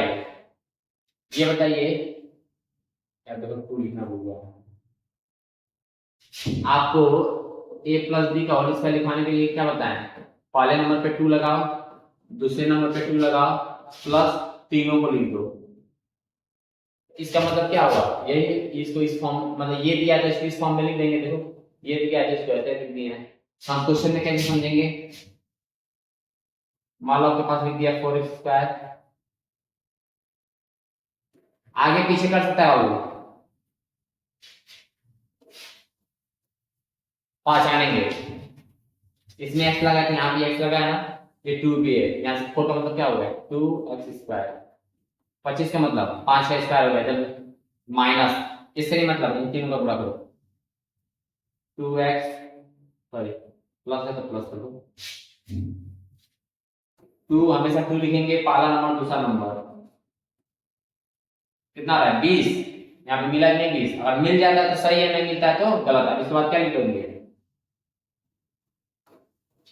ये बताइए, यार देखो 2 लिखना भूल गया, आपको a प्लस बी का होल स्क्वायर लिखवाने के लिए क्या बताएं, पहले नंबर पे 2 लगाओ, दूसरे नंबर पे 2 लगाओ, प्लस तीनों को लिख दो, इसका मतलब क्या हुआ, ये इसको इस फॉर्म, मतलब ये दिया तो इसको इस फॉर्म में लिख देंगे, देखो ये दिया तो इसको ऐसे लिख दिया है, हम क्वेश्चन में कैसे समझेंगे, मान लो आपके पास लिख दिया 4x स्क्वायर, आगे पीछे कर सकता है वो, 5 आनेंगे, इसमें एक्स लगा तो यहाँ भी एक्स लगा है ना, ये 2 भी है, यहाँ से 4 का मतलब क्या हो गया 2x²। 25 का मतलब 5 का स्क्वायर हो गया, जब माइनस इससे नहीं मतलब इन तीनों का गुणा करो 2x, सॉरी प्लस है तो प्लस कर दो, 2 हमेशा 2 लिखेंगे, पहला नंबर दूसरा नंबर कितना आ रहा है 20, यहाँ पे मिला नहीं 20, अगर मिल जाता है तो सही है, नहीं मिलता है तो गलत है, इसके बाद क्या लिखेंगे,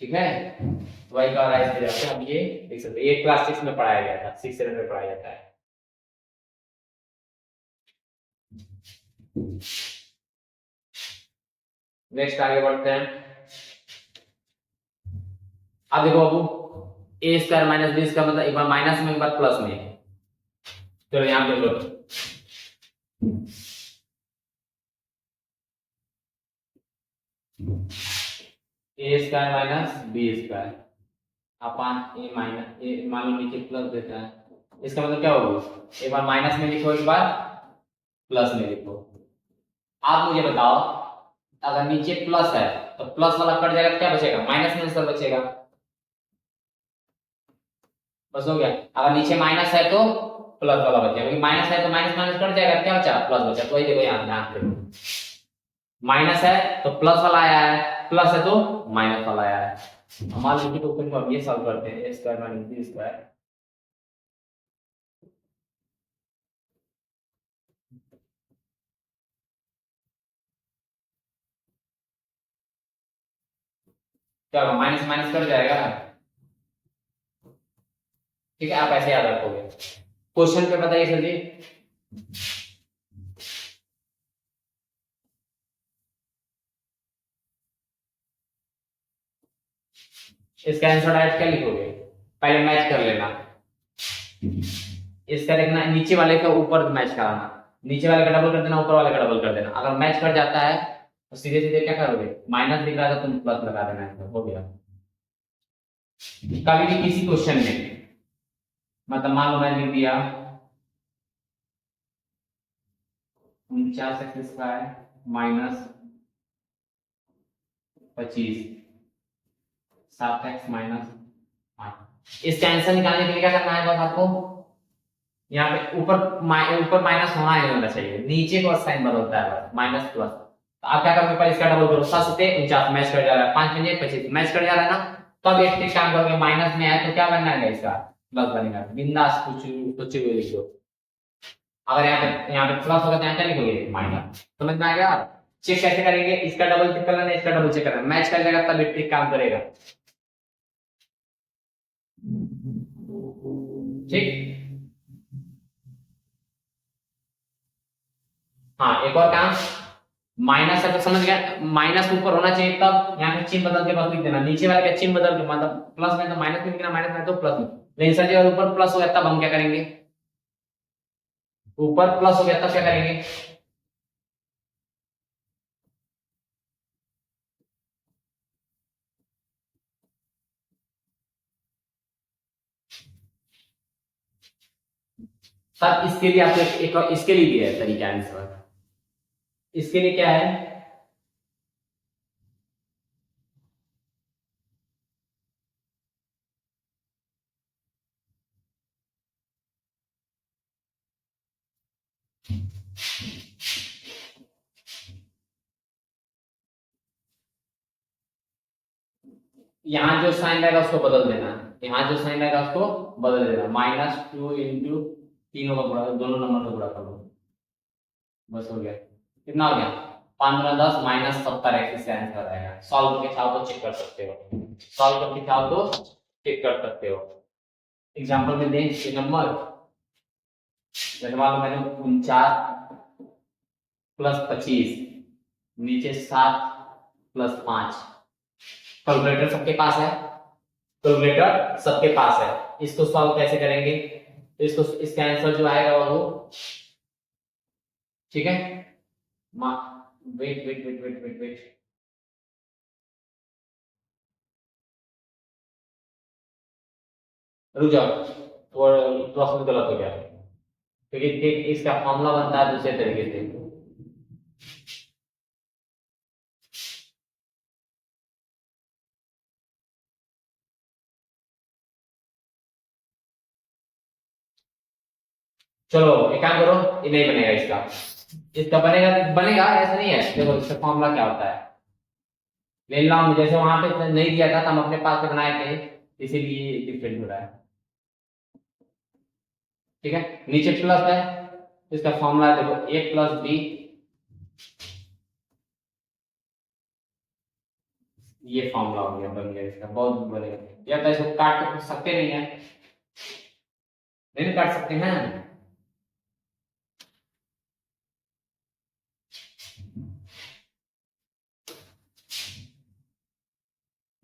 ठीक है। तो वही कह रहा है, इस तरह से हम ये देख सकते हैं, ये क्लास 6 में पढ़ाया गया था, 6 7 में पढ़ाया जाता है। नेक्स्ट आगे बढ़ते हैं। अब देखो बाबू, a² माइनस b का मतलब एक बार माइनस में एक बार प्लस में, चलो यहाँ पे लो a² माइनस b² अपन a माइनस ए, मान लो नीचे प्लस देता है, इसका मतलब क्या होगा, एक बार माइनस में लिखो एक बार प्लस में लिखो। आप मुझे बताओ, अगर नीचे प्लस है तो प्लस वाला कट जाएगा तो क्या बचेगा, माइनस में आंसर बचेगा, बस हो गया। अगर नीचे माइनस है तो प्लस वाला बचेगा, क्योंकि माइनस है तो माइनस माइनस कट जाएगा, क्या बचा प्लस बचा। तो वही देखो यहाँ ध्यान देखो, माइनस है तो प्लस वाला आया है, प्लस है तो माइनस वाला आया है। हमारे लिखित क्वेश्चन को अब ये सॉल्व करते हैं, a² माइनस b²। क्या होगा, माइनस माइनस कट जाएगा, ठीक है। आप ऐसे याद रखोगे, क्वेश्चन पे बताइए सर जी। इसका आंसर डायरेक्ट क्या लिखोगे, पहले मैच कर लेना, इसका देखना नीचे वाले का ऊपर मैच कराना, नीचे वाले का डबल कर देना, ऊपर वाले का डबल कर देना। अगर मैच कर जाता है तो सीधे सीधे क्या करोगे, माइनस दिख रहा था तुम प्लस लगा देना, आंसर हो गया। कभी भी किसी क्वेश्चन में, मतलब मान लो मैं लिख दिया 49x² माइनस 25 7x माइनस 5, इसका आंसर निकालने के लिए क्या करना है बस आपको, यहाँ पे ऊपर माइनस होना ही होना चाहिए, नीचे को साइन बदलता है बस माइनस प्लस। तो आप क्या करोगे, पहले इसका डबल करो, 7 7 49 मैच कर जा रहा है, 5 5 25 मैच कर जा रहा है ना। तो अब एक काम करोगे, माइनस में आए तो क्या बनना है इसका, प्लस बनेगा, बिंदास कुछ भी लिख दो। अगर यहाँ पे प्लस होगा तो यहाँ क्या लिखोगे माइनस, समझ में आ गया। चेक कैसे करेंगे, इसका डबल चेक करना, इसका डबल चेक करना, मैच कर जाएगा तब ठीक काम करेगा, ठीक। हाँ एक और काम, माइनस है तो समझ गया, माइनस ऊपर होना चाहिए, तब यहाँ पे चिन्ह बदल के बस लिख देना, नीचे वाले का चिन्ह बदल के, मतलब प्लस में तो माइनस में लिखना, माइनस में तो प्लस में। लेकिन सर जी अगर ऊपर प्लस हो गया तब हम क्या करेंगे, ऊपर प्लस हो गया तब क्या करेंगे, सर इसके लिए आपको एक और इसके लिए भी है तरीका आंसर, इसके लिए क्या है, यहाँ जो साइन रहेगा उसको बदल देना, यहाँ जो साइन रहेगा उसको बदल देना, -2 इंटू तीनों का गुणा, दोनों नंबर का गुणा कर लो, बस हो गया। कितना हो गया 15 10 -70 एक्स से आंसर आएगा। सॉल्व करके चाहो तो चेक कर सकते हो, सॉल्व करके चाहो तो चेक कर सकते हो। एग्जांपल में दें ये नंबर, जैसे मान लो मैंने 49 प्लस 25 नीचे 7 प्लस 5, कैलकुलेटर सबके पास है, कैलकुलेटर सबके पास है, इसको सॉल्व कैसे करेंगे, तो इसको इसका आंसर जो आएगा वो, ठीक है। Wait wait wait wait wait wait, रुक जाओ, प्रोसेस गलत हो गया, क्योंकि इसका फॉर्मूला बनता है दूसरे तरीके से। चलो एक काम करो, ये नहीं बनेगा इसका, इसका बनेगा बनेगा ऐसा नहीं है। देखो इसका फॉर्मूला क्या होता है, ले लो, जैसे वहां पे नहीं दिया था तो हम अपने पास से बनाए थे, इसीलिए डिफरेंट हो रहा है। ठीक है, नीचे प्लस है, इसका फॉर्मूला देखो a प्लस बी, ये फॉर्मूला हो गया, बन गया इसका, बहुत बनेगा। या तो इसको काट सकते नहीं है, नहीं काट सकते हैं।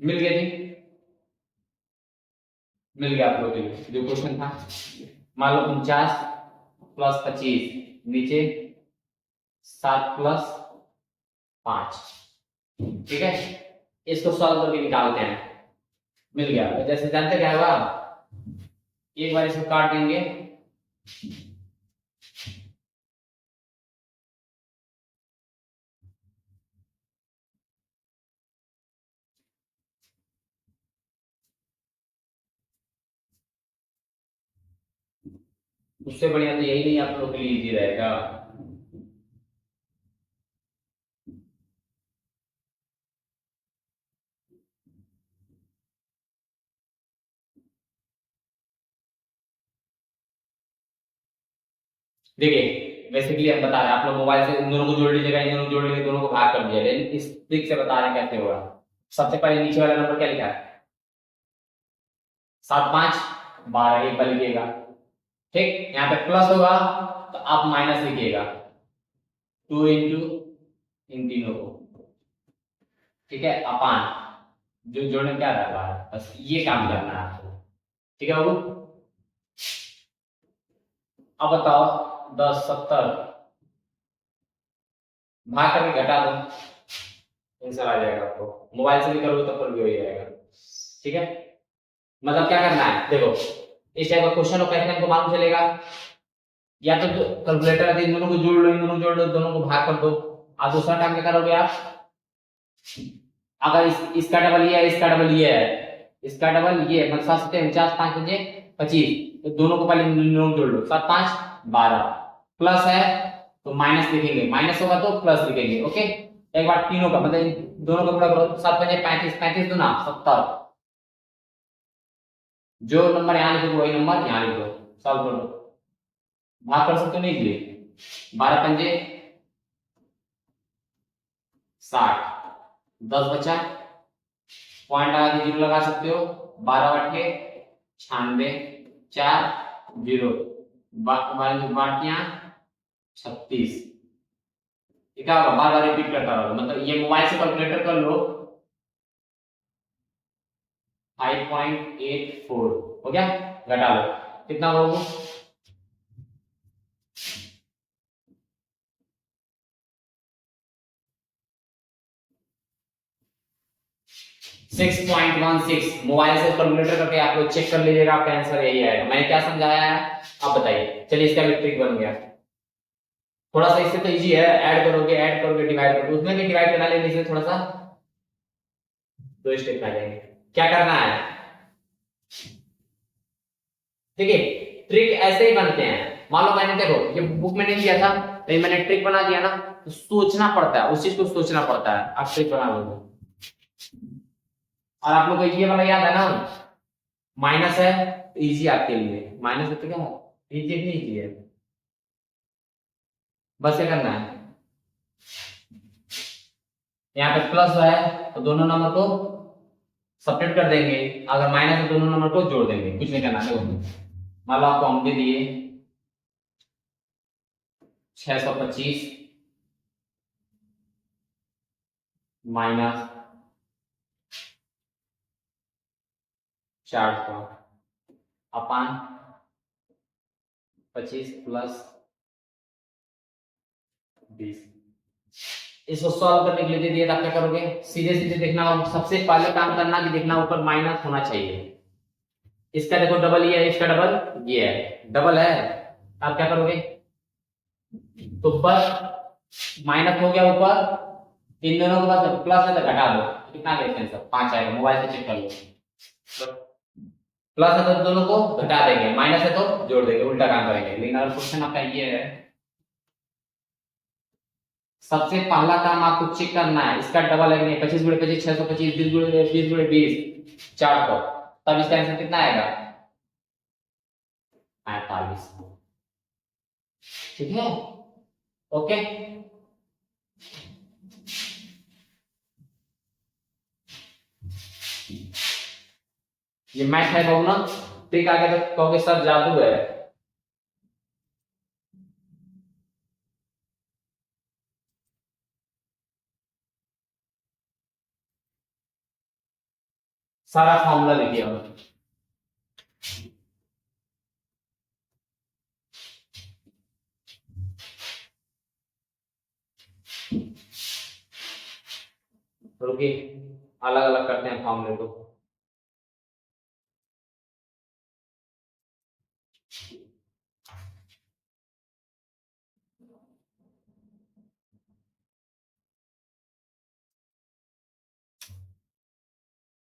मिल गया जी, मिल गया आप लोगों के लिए जो क्वेश्चन था। मान लो 49 प्लस 25, नीचे 7 प्लस 5। ठीक है, इसको सॉल्व करके निकालते हैं। मिल गया, जैसे जानते क्या होगा, एक बार इसको काट देंगे, उससे बढ़िया तो यही नहीं आप लोगों के लिए इजी रहेगा। देखिए बेसिकली हम बता रहे हैं, आप लोग मोबाइल से इन दोनों को जोड़ लीजिएगा, इन दोनों को जोड़ लीजिएगा, दोनों को भाग कर दीजिएगा, लेकिन इस ट्रिक से बता रहे हैं कैसे होगा। सबसे पहले नीचे वाला नंबर क्या लिखा है, 7 5 12, एक बार लिखिएगा। ठीक, यहाँ पे प्लस होगा तो आप माइनस लिखिएगा, 2 इंटू इन तीनों को। ठीक है, अपान जो जोड़ने क्या रहता है, बस ये काम करना है आपको। ठीक है बाबू, अब बताओ 10 70 भाग करके घटा दो, आंसर आ जाएगा आपको। मोबाइल से भी करोगे तो पर भी हो जाएगा। ठीक है, मतलब क्या करना है, देखो इस टाइप का क्वेश्चन हो कैसे हमको मालूम चलेगा, या तो कैलकुलेटर है, इन दोनों को जोड़ लो, इन दोनों को जोड़ लो, दोनों को भाग कर दो। और दूसरा काम क्या करोगे आप, अगर इसका डबल ये है, इसका डबल ये है, इसका डबल ये, मतलब 7 7 49 5 5 25, तो दोनों को पहले दोनों को जोड़ लो, 7 5 12, प्लस है तो माइनस लिखेंगे, माइनस होगा तो प्लस लिखेंगे। ओके, एक बार तीनों का मतलब दोनों का पूरा करो, 7 5 35 35 दूना 70, जो नंबर यहाँ लिखो वही नंबर यहाँ लिख दो, सॉल्व कर दो। भाग कर सकते हो नहीं जी, 12 पंजे 60, 10 बचा, पॉइंट लगा के जीरो लगा सकते हो, 12 अट्ठे 96, 4 जीरो, बाकियां 36। ठीक है, बार बार रिपीट करता रहो, मतलब ये मोबाइल से कैलकुलेटर कर लो, 5.84 हो गया, घटा लो कितना होगा, 6.16। मोबाइल से कैलकुलेटर करके आप लोग चेक कर लीजिएगा, आपका आंसर यही आएगा। मैंने क्या समझाया है आप बताइए। चलिए इसका भी ट्रिक बन गया, थोड़ा सा इससे तो इजी है, ऐड करोगे डिवाइड करोगे, उसमें भी डिवाइड करना, लेकिन इसमें थोड़ा सा 2 स्टेप आ जाएंगे। क्या करना है, देखिए ट्रिक ऐसे ही बनते हैं। मान लो मैंने, देखो ये बुक में नहीं दिया था, लेकिन मैंने ट्रिक बना दिया ना, तो सोचना पड़ता है, उस चीज को सोचना पड़ता है, आप ट्रिक बना लोगे। और आप लोग को ये वाला याद है ना, माइनस है तो इजी आपके लिए, माइनस है तो क्या है, इजी नहीं इजी है, बस ये करना है। यहाँ पे प्लस है तो दोनों नंबर को सब्ट्रैक्ट कर देंगे, अगर माइनस है दोनों नंबर को जोड़ देंगे, कुछ नहीं करना है। मान लो आपको हम दे दिए 625 माइनस 400 अपान 25 प्लस 20। इसको सॉल्व करने के लिए दे दिया, आप क्या करोगे, सीधे सीधे देखना, सबसे पहले काम करना कि देखना ऊपर माइनस होना चाहिए। इसका देखो डबल ये है, इसका डबल ये है, डबल है, आप क्या करोगे, तो बस माइनस हो गया ऊपर, इन दोनों के पास प्लस है तो घटा दो, कितना लेते हैं सब 5 आएगा, मोबाइल से चेक कर लो। प्लस है तो दोनों को घटा देंगे, माइनस है तो जोड़ देंगे, उल्टा काम करेंगे। लेकिन अगर क्वेश्चन आपका ये है, सबसे पहला काम आपको चेक करना है इसका डबल है कि नहीं। 25 गुणे 25 625, 20 गुणे 20 गुणे 20 400, तब इसका आंसर कितना आएगा? 45। ठीक है, ओके। ये मैथ है बाबू ना, ठीक। आगे तो कहोगे सर जादू है। सारा फॉर्मूला लिखिए अब। रुकिए, अलग अलग करते हैं फॉर्मूले को।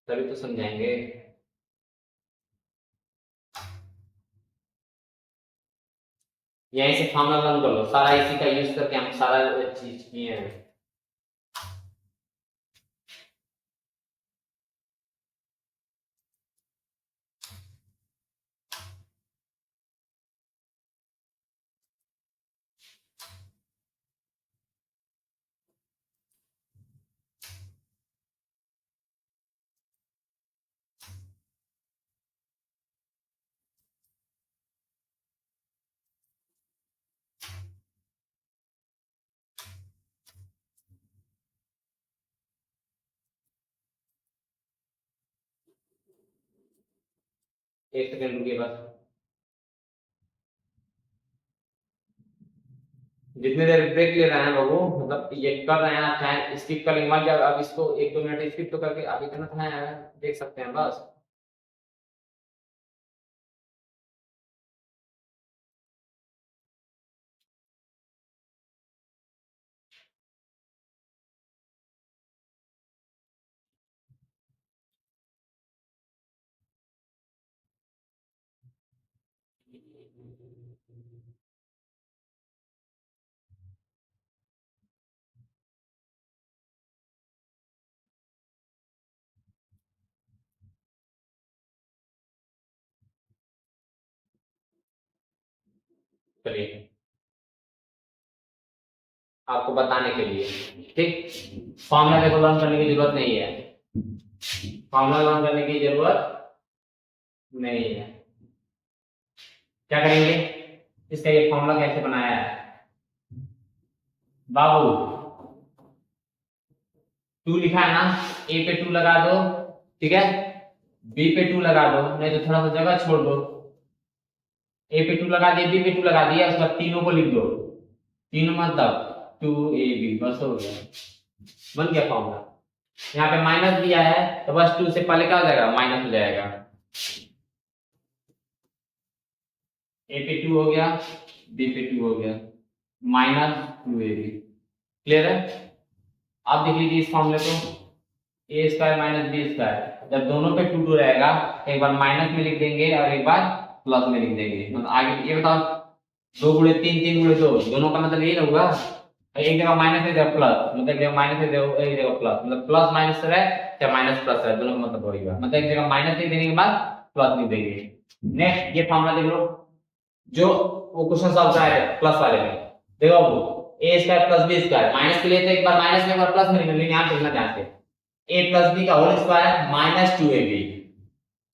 तभी तो समझाएंगे। यहीं से फॉर्मूला लर्न कर लो, सारा इसी का यूज करके हम सारा चीज किए हैं। एक सेकंड रुकिए बस। जितने देर ब्रेक ले रहे हैं बाबू, मतलब ये कर रहे हैं आप, चाहे स्किप कर लेंगे, मान लिया अब इसको 1-2 मिनट स्किप तो करके आप इतना तो है देख सकते हैं बस। चलिए, आपको बताने के लिए, ठीक। फॉर्मूला देखो लर्न करने की जरूरत नहीं है, फॉर्मूला लर्न करने की जरूरत नहीं है। क्या करेंगे, इसका ये फॉर्मूला कैसे बनाया है बाबू? 2 लिखा है ना, ए पे 2 लगा दो, ठीक है। बी पे 2 लगा दो, नहीं तो थोड़ा सा जगह छोड़ दो। ए पे 2 लगा दिया, बी पे 2 लगा दिया, उसके बाद तीनों को लिख दो। तीनों मतलब 2ab, बस हो गया, बन गया फॉर्मूला। यहाँ पे माइनस दिया है तो बस 2 से पहले क्या हो जाएगा? माइनस हो जाएगा। ए पे 2 हो गया, बी पे 2 हो गया, -2ab। क्लियर है? आप देख लीजिए इस फॉर्मूले को, ए स्क्वायर माइनस बी स्क्वायर, जब दोनों पे 2 रहेगा, एक बार माइनस में लिख देंगे और एक बार प्लस में लिख देंगे। मतलब आगे ये बताओ, 2 गुणे 3, 3 गुणे 2, दोनों का मतलब ये होगा। एक जगह माइनस है, जगह प्लस, मतलब एक जगह माइनस है, एक जगह प्लस, मतलब प्लस माइनस है या माइनस प्लस है, दोनों का मतलब होगा। मतलब एक जगह माइनस लिख देने के बाद प्लस लिख देंगे। नेक्स्ट ये फॉर्मूला देख लो, जो वो क्वेश्चन सॉल्व कराए थे प्लस वाले में। देखो वो a square plus b square, minus के लिए तो एक बार माइनस में एक बार प्लस में लिखना, लेकिन यहाँ देखना ध्यान से, ए प्लस बी का होल स्क्वायर -2ab।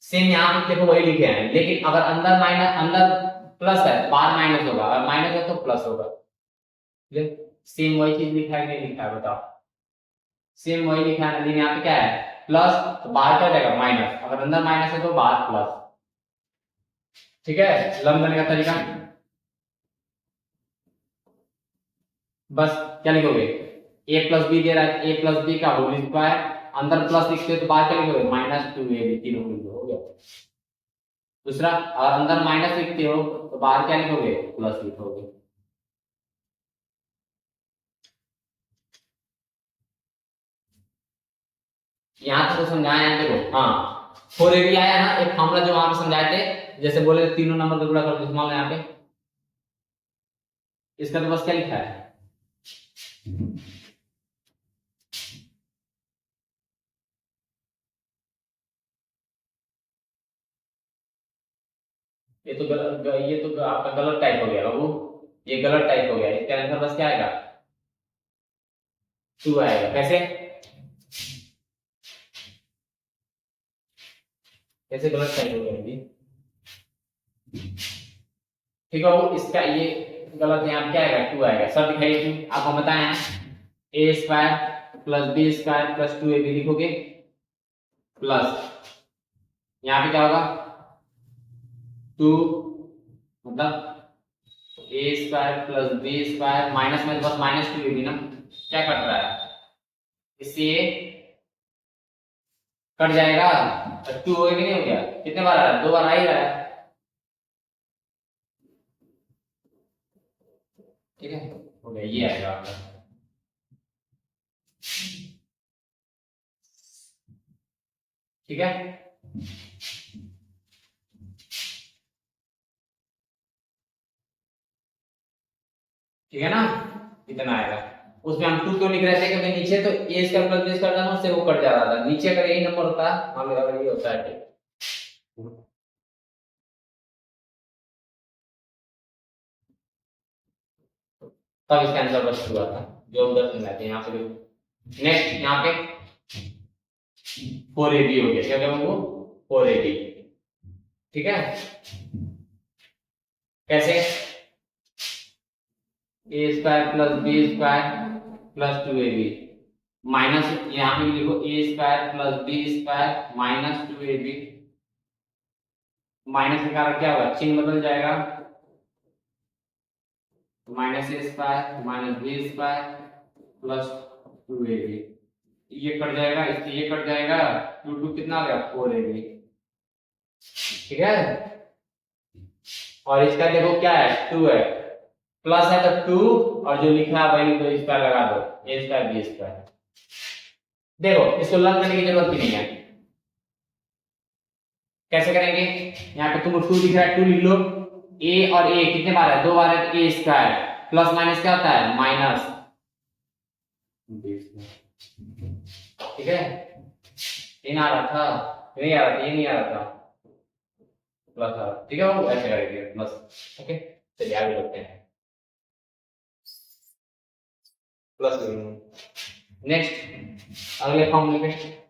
सेम यहाँ पे देखो वही लिखे हैं, लेकिन अगर अंदर माइनस, अंदर प्लस है, बाहर माइनस होगा, अगर माइनस है तो प्लस होगा। सेम वही चीज लिखा है कि नहीं लिखा है बताओ? सेम वही लिखा है, लेकिन यहाँ पे क्या है? प्लस, तो बाहर क्या जाएगा? माइनस। अगर अंदर माइनस है तो बाहर प्लस। ठीक है, लर्न करने का तरीका बस क्या लिखोगे? ए प्लस बी दे रहा है, ए प्लस बी का होल स्क्वायर, अंदर प्लस लिखते हो तो बाहर क्या लिखोगे? -2ab, तीनों लिख दो, हो गया। दूसरा, और अंदर माइनस लिखते हो तो बाहर क्या लिखोगे? प्लस लिखोगे। यहां तक तो समझाया है, देखो हाँ। 4 AB आया ना, एक फॉर्मूला जो वहां पे समझाए थे, जैसे बोले तीनों नंबर को गुणा कर दो, मान लो यहाँ पे इसका तो बस क्या लिखा है, ये तो गलत, ये तो आपका गलत टाइप हो गया बाबू, ये गलत टाइप हो गया, इसका आंसर बस क्या आएगा 2 आएगा। कैसे कैसे गलत टाइप हो गया जी, ठीक है बाबू, इसका ये गलत यहाँ क्या आएगा 2 आएगा। सर दिखाइए 2, आपको बताया a square plus b square plus 2ab लिखोगे, प्लस यहाँ पे क्या होगा 2, मतलब a square plus b square, minus में बस माइनस 2ab ना, क्या कट रहा है, इससे ये कट जाएगा, 2 हो गया कि नहीं हो गया, कितने बार आ रहा है, 2 बार आ ही रहा है, ठीक है, हो गया, ये आएगा आपका। ठीक है, ठीक है ना, इतना आएगा। उसमें हम 2 क्यों लिख रहे थे, क्योंकि नीचे तो a square plus b square था, उससे वो कट जा रहा था, नीचे अगर यही नंबर होता, मान लो अगर ये होता है ठीक, तब इसका आंसर बस हुआ था, जो हम 10 मिलाते हैं यहाँ पे। नेक्स्ट यहाँ पे 4ab हो गया, क्या क्या वो 4ab, ठीक है, कैसे a square plus b square plus 2ab, minus यहाँ पे लिखो a square plus b square minus 2ab, minus के कारण क्या होगा, चिन्ह बदल जाएगा, minus a square minus b square plus 2ab, ये कट जाएगा, इससे ये कट जाएगा, 2 2 कितना आ गया 4ab, ठीक है, और इसका देखो क्या है 2 है, प्लस है तो 2, और जो लिखा है वही तो स्क्वायर लगा दो, a स्क्वायर b स्क्वायर, देखो इसको लर्न करने की जरूरत भी नहीं है, कैसे करेंगे, यहाँ पे तुमको 2 दिख रहा है, 2 लिख लो, a और a कितने बार है, 2 बार है, तो a स्क्वायर प्लस माइनस क्या होता है माइनस, ठीक है, ये आ रहा था, नहीं आ रहा था, ये नहीं आ रहा था, प्लस आ रहा, ठीक है वो ऐसे करेंगे प्लस, ओके, चलिए आगे बढ़ते हैं, प्लस नेक्स्ट अगले फॉर्मूले पे,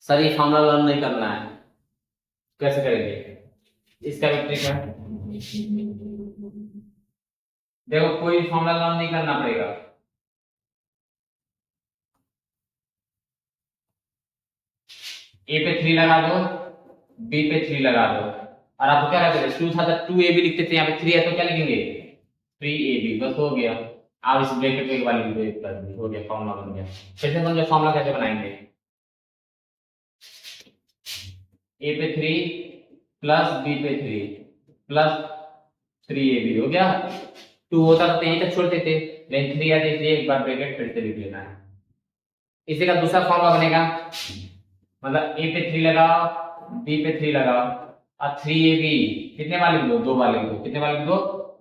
सर ये फॉर्मूला लर्न नहीं करना है, कैसे करेंगे, इसका भी ट्रिक है, देखो कोई फॉर्मूला लर्न नहीं करना पड़ेगा, ए पे 3 लगा दो, बी पे 3 लगा दो, और आपको क्या करते थे 2 था तो 2ab लिखते थे, यहाँ पे 3 है तो क्या लिखेंगे 3ab, बस हो गया, आप इस ब्रैकेट को एक बार लिख दो, एक बार हो गया, फॉर्मूला बन गया। कैसे समझो फॉर्मूला कैसे बनाएंगे, ए पे 3 प्लस बी पे 3 प्लस 3ab हो गया, 2 होता तो यहीं तक छोड़ते थे, लेकिन 3 आते इसलिए एक बार ब्रैकेट फिर से लिख लेना है। इसी का दूसरा फॉर्मूला बनेगा, मतलब ए पे 3 लगाओ, बी पे 3 लगाओ, और 3ab कितने बार लिख दो, 2 बार लिख दो, कितने बार लिख दो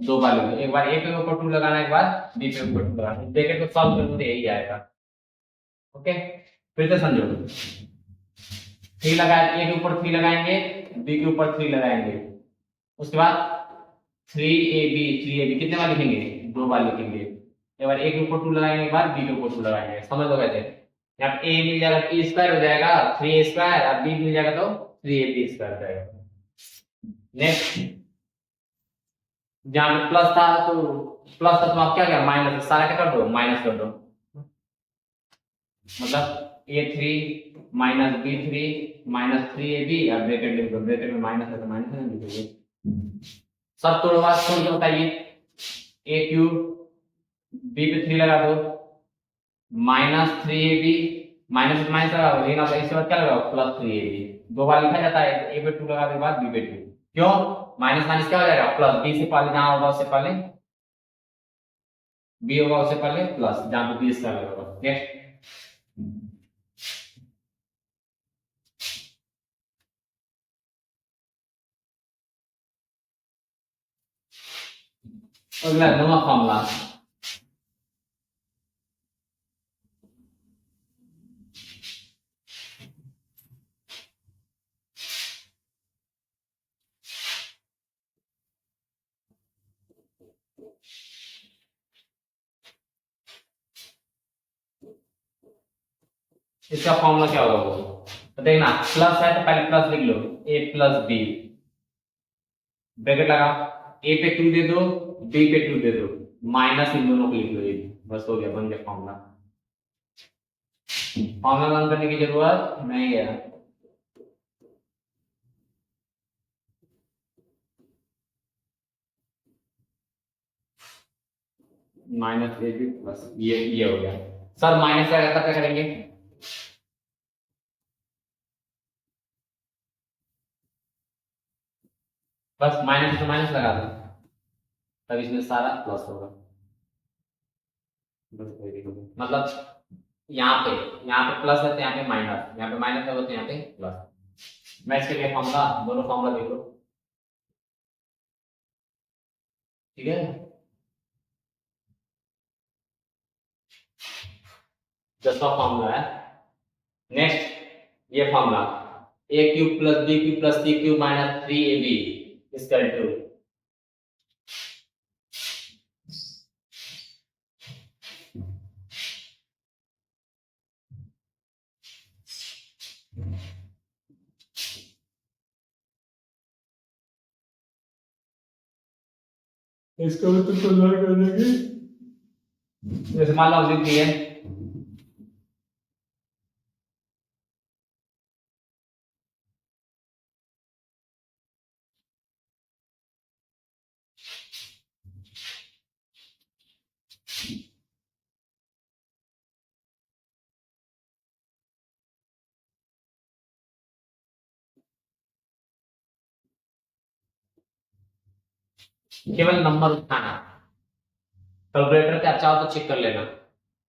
2 बार लिख दो, एक बार ए पे ऊपर 2 लगाना, एक बार बी पे ऊपर 2 लगाना, ब्रैकेट को सॉल्व करोगे तो यही आएगा, ओके, फिर से समझो, 3 लगाए, ए के ऊपर 3 लगाएंगे, बी के ऊपर 3 लगाएंगे, उसके बाद 3ab कितने बार लिखेंगे 2 बार लिखेंगे, एक बार ए के ऊपर 2 लगाएंगे, एक बार बी के ऊपर 2 लगाएंगे, समझ लो कैसे, यहाँ पे a मिल जाएगा तो a स्क्वायर हो जाएगा 3a स्क्वायर, और b मिल जाएगा तो 3ab स्क्वायर हो जाएगा। नेक्स्ट जहां पे प्लस था तो आप क्या क्या माइनस, सारा क्या कर दो माइनस कर दो, मतलब a3 minus b3 minus 3ab, और ब्रैकेट लिख दो, ब्रैकेट में माइनस है तो माइनस है लिखोगे, सब तोड़ो बात छोड़ के बताइए, a क्यूब b पे 3 लगा दो माइनस 3ab, माइनस माइनस लगा दो, लेकिन आप इसके बाद क्या लगाओ प्लस 3ab, 2 बार लिखा जाता है, a पे 2 लगाने के बाद b पे 2, क्यों माइनस माइनस क्या हो जाएगा प्लस, b से पहले जहां होगा उससे पहले बी होगा उससे पहले प्लस, जहां पे बी स्क्वायर लगा होगा। नेक्स्ट अगला नवा फॉर्मूला, इसका फॉर्मूला क्या होगा वो तो देखना, प्लस है तो पहले प्लस लिख लो, ए प्लस बी, ब्रैकेट लगा, ए पे 2 दे दो, बी पे 2 दे दो, माइनस इन दोनों को लिख लो, ये बस हो गया, बन गया फॉर्मूला। फॉर्मूला रन करने की जरूरत नहीं है। माइनस ए बी प्लस ये हो गया। सर माइनस का क्या करेंगे, बस माइनस तो माइनस लगा दो, तब इसमें सारा प्लस होगा। बस मतलब यहाँ पे प्लस है तो यहाँ पे माइनस, यहाँ पे माइनस है तो यहाँ पे प्लस। मैं इसके लिए फॉर्मूला, दोनों फॉर्मूला देख लो, ठीक है। दसवां फॉर्मूला है। नेक्स्ट ये formula, a cube plus b cube plus c cube minus 3ab equal to, इसको भी तो सॉल्व कर देंगे, जैसे मान लो लिख दिए, केवल नंबर उठाना, कैलकुलेटर पे अच्छा हो तो चेक कर लेना।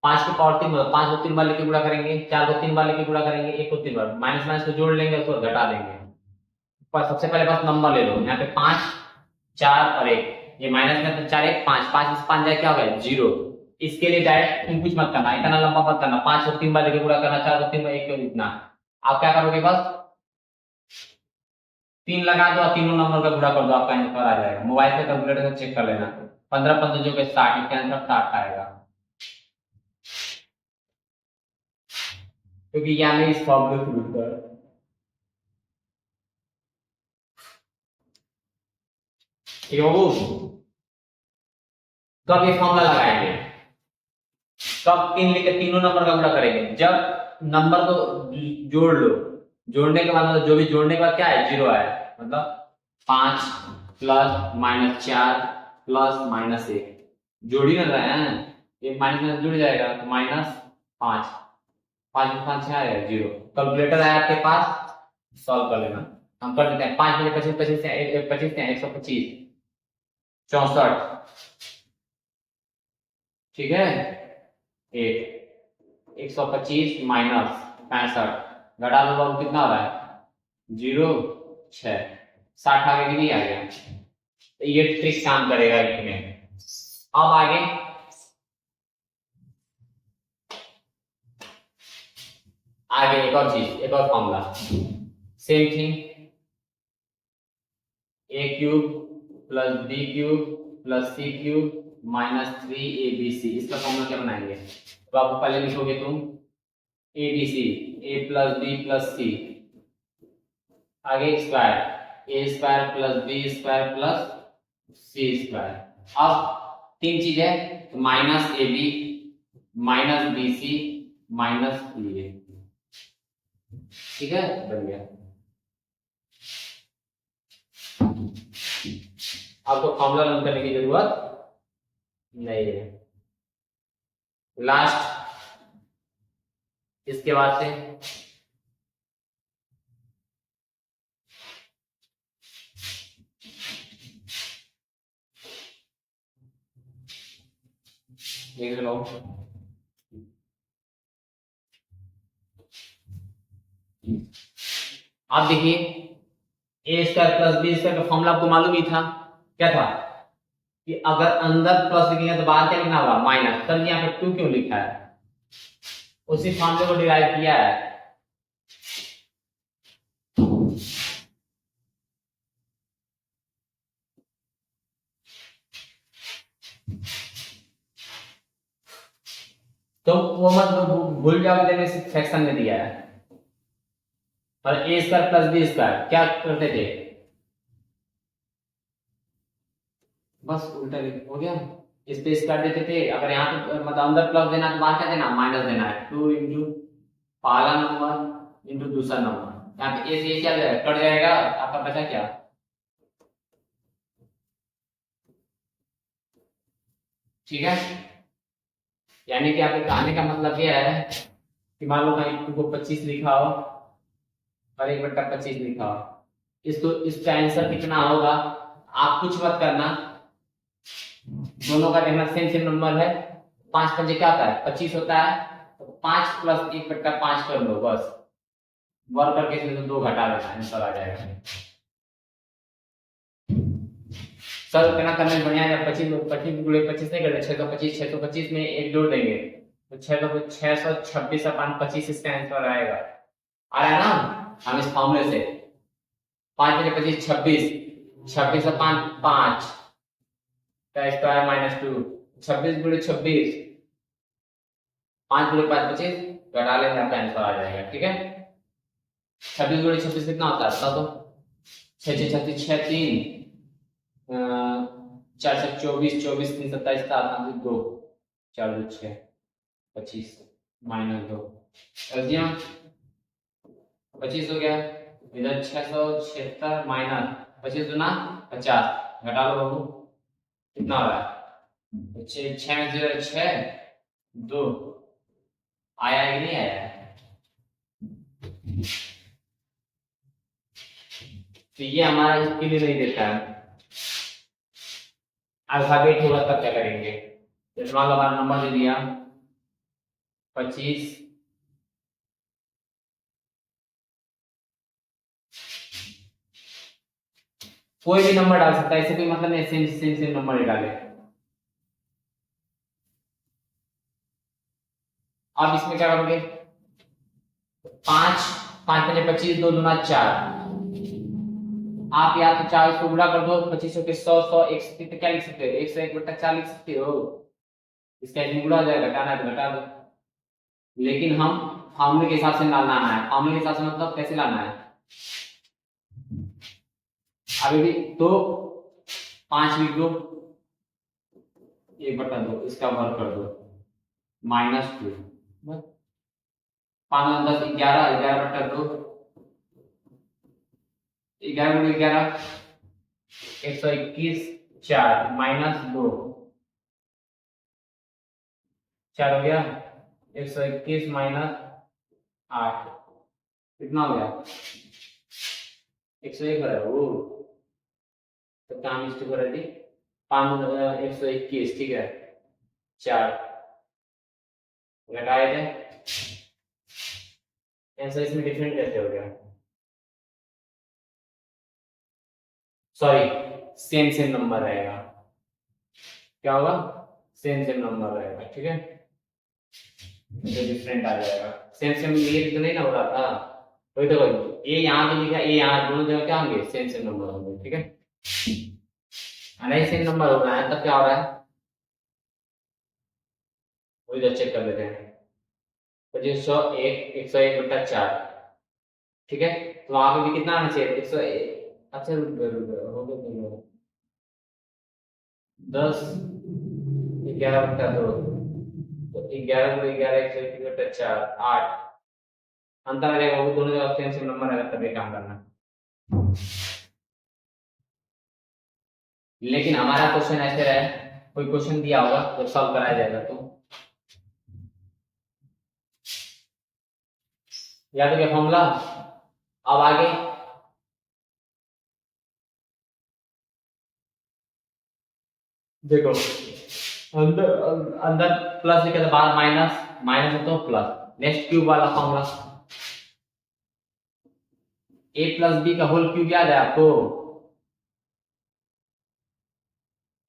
5 की पावर 3, 5 को 3 बार लेके गुणा करेंगे, 4 को 3 बार लेके गुणा करेंगे, 1 को 3 बार, माइनस माइनस को जोड़ लेंगे, उसको घटा देंगे। पर सबसे पहले बस नंबर ले लो, यहाँ पे 5 4 और 1, ये माइनस में तो 4 1 5, 5 से 5 जाए क्या होगा 0। इसके लिए डायरेक्ट तुम कुछ मत करना, इतना लंबा मत करना, 5 को 3 बार लेके गुणा करना, 4 को 3 बार, 1 को इतना। आप क्या करोगे, बस 3 लगा दो और तीनों नंबर का गुणा कर दो, आपका आंसर आ जाएगा। मोबाइल से कैलकुलेटर से चेक कर लेना, 15 15 जो 60, इसका आंसर 60 आएगा, क्योंकि यहाँ में इस फॉर्मूले को यूज कर। ठीक है बाबू, कब ये फॉर्मूला लगाएंगे, कब 3 लेके तीनों नंबर का गुणा करेंगे, जब नंबर को जोड़ लो, जोड़ने के बाद मतलब जो भी जोड़ने के बाद क्या है 0 आया, मतलब 5 प्लस माइनस 4 प्लस माइनस 1, जोड़ ही ना रहे हैं, ये माइनस माइनस जुड़ जाएगा तो माइनस 5, 5 में 5 आएगा 0। कैलकुलेटर है आपके पास, सॉल्व कर लेना। हम कर देते हैं, 5 में 25 25 से 25 से 125 64, ठीक है। 125 माइनस 65, घटा दो बाबू, कितना हो रहा है 0 6, 60 आगे कि नहीं आ गया, तो ये ट्रिक काम करेगा इसमें। अब आगे एक और चीज, एक और formula, same thing, a cube plus b cube plus c cube minus 3abc, इसका फॉर्मूला क्या बनाएंगे, तो आप पहले लिखोगे तुम abc, a plus b plus c, आगे square, a square plus b square plus c square. अब 3 चीज है, तो minus a b minus b c minus a, ठीक है, बन गया। आपको फॉर्मूला रन करने की जरूरत नहीं है। लास्ट, इसके बाद से देख लो। आप देखिए ए स्क्वायर प्लस बी स्क्वायर का फॉर्मूला आपको मालूम ही था, क्या था कि अगर अंदर प्लस लिखेंगे तो बाहर क्या लिखना होगा माइनस। तब यहाँ पे 2 क्यों लिखा है, उसी फॉर्मूले को डिराइव किया है। तो वो मत भूल जाओ, मैंने सेक्शन में दिया है। और ए स्क्वायर प्लस बी स्क्वायर क्या करते थे, बस उल्टा हो गया, इस पे स्क्वायर देते थे। अगर यहाँ पे मतलब अंदर प्लस देना तो बाहर क्या देना माइनस देना है। 2 इंटू पहला नंबर इंटू दूसरा नंबर, यहाँ पे ए से क्या कट जाएगा, आपका बचा क्या, ठीक है। यानी कि आपके कहने का मतलब यह है कि मान लो कहीं 2 को 25 लिखा हो और 1/25 लिखा हो, इसको इसका आंसर कितना होगा आप कुछ मत करना, दोनों का देखना सेम सेम नंबर है। 5 पंजे क्या होता है 25 होता है, तो 5 प्लस 1/5 कर लो, बस वर्ग करके इसमें 2 घटा देना, आंसर आ जाएगा। सर इतना करने में बढ़िया है। 25 गुणे 25 नहीं करते, 625 में एक जोड़ देंगे तो 626 अपन 25 इसका आंसर आएगा। आ रहा है ना, हम इस फॉर्मूले से 5 में 25 26, 26 से 5 का स्क्वायर माइनस 2, 26 गुणे 26, 5 गुणे 5 25, घटा लेंगे आपका आंसर आ जाएगा, ठीक है। 26 गुणे 26 कितना होता है बता दो, 6 6 36 6 3 4 से 24 24 3 27 7 2 4 2 6 25 माइनस 2 एलसीएम 25 हो गया। इधर 676 माइनस 25 दूना 50, घटा लो बाबू कितना हो रहा है 6 में 0 6 2 आया कि नहीं आया, तो ये हमारा इसके लिए नहीं देता है। अल्फाबेट होगा तब क्या करेंगे, जैसे मान लो हमारा नंबर दे दिया 25, कोई भी नंबर डाल सकता है, ऐसे कोई मतलब नहीं सेम सेम सेम नंबर ही डाले। अब इसमें क्या करोगे 5 5 पंजे 25 2 दूना 4, आप या तो 40 को गुणा कर दो 25 के 100 100 100 क्या लिख सकते हो 101/4 लिख सकते हो, इसका एक गुणा हो जाएगा, घटाना है तो घटा दो। लेकिन हम फॉर्मूले के हिसाब से लाना है, फॉर्मूले के हिसाब से मतलब कैसे लाना है, अभी भी तो 5 लिख दो 1/2 इसका वर्ग कर दो -2, 5 10 11 11/2 11 गुणे 11 121 4 -2 4 हो गया 121 माइनस 8 कितना हो गया 101 है वो, तो काम इसको कर दी 121, ठीक है 4 घटाया जाए, आंसर इसमें डिफरेंट कैसे हो गया, सॉरी सेम सेम नंबर रहेगा, क्या होगा सेम सेम नंबर रहेगा, ठीक है, तो डिफरेंट आ जाएगा। सेम सेम ये तो नहीं ना हो रहा था, वही तो भाई ए यहाँ पे लिखा ए यहाँ, दोनों जगह क्या होंगे सेम सेम नंबर होंगे, ठीक है। नहीं सेम नंबर हो रहा है तब क्या हो रहा है, वही तो चेक कर लेते हैं। 101 101/4, ठीक है, तो वहां पे भी कितना आना चाहिए 101, अच्छा रुक गया 10 11/2, तो 11 गुणे 11 101/4 8, अंतर आ जाएगा, वो दोनों जगह सेम सेम नंबर आएगा तभी काम करना। लेकिन हमारा क्वेश्चन ऐसे रहा, कोई क्वेश्चन दिया होगा तो सॉल्व कराया जाएगा, तो याद हो गया फॉर्मूला। अब आगे देखो अंदर अंदर प्लस लिखा था, बाहर माइनस, माइनस है तो प्लस। नेक्स्ट क्यूब वाला फॉर्मूला, ए प्लस बी का होल क्यूब याद है आपको?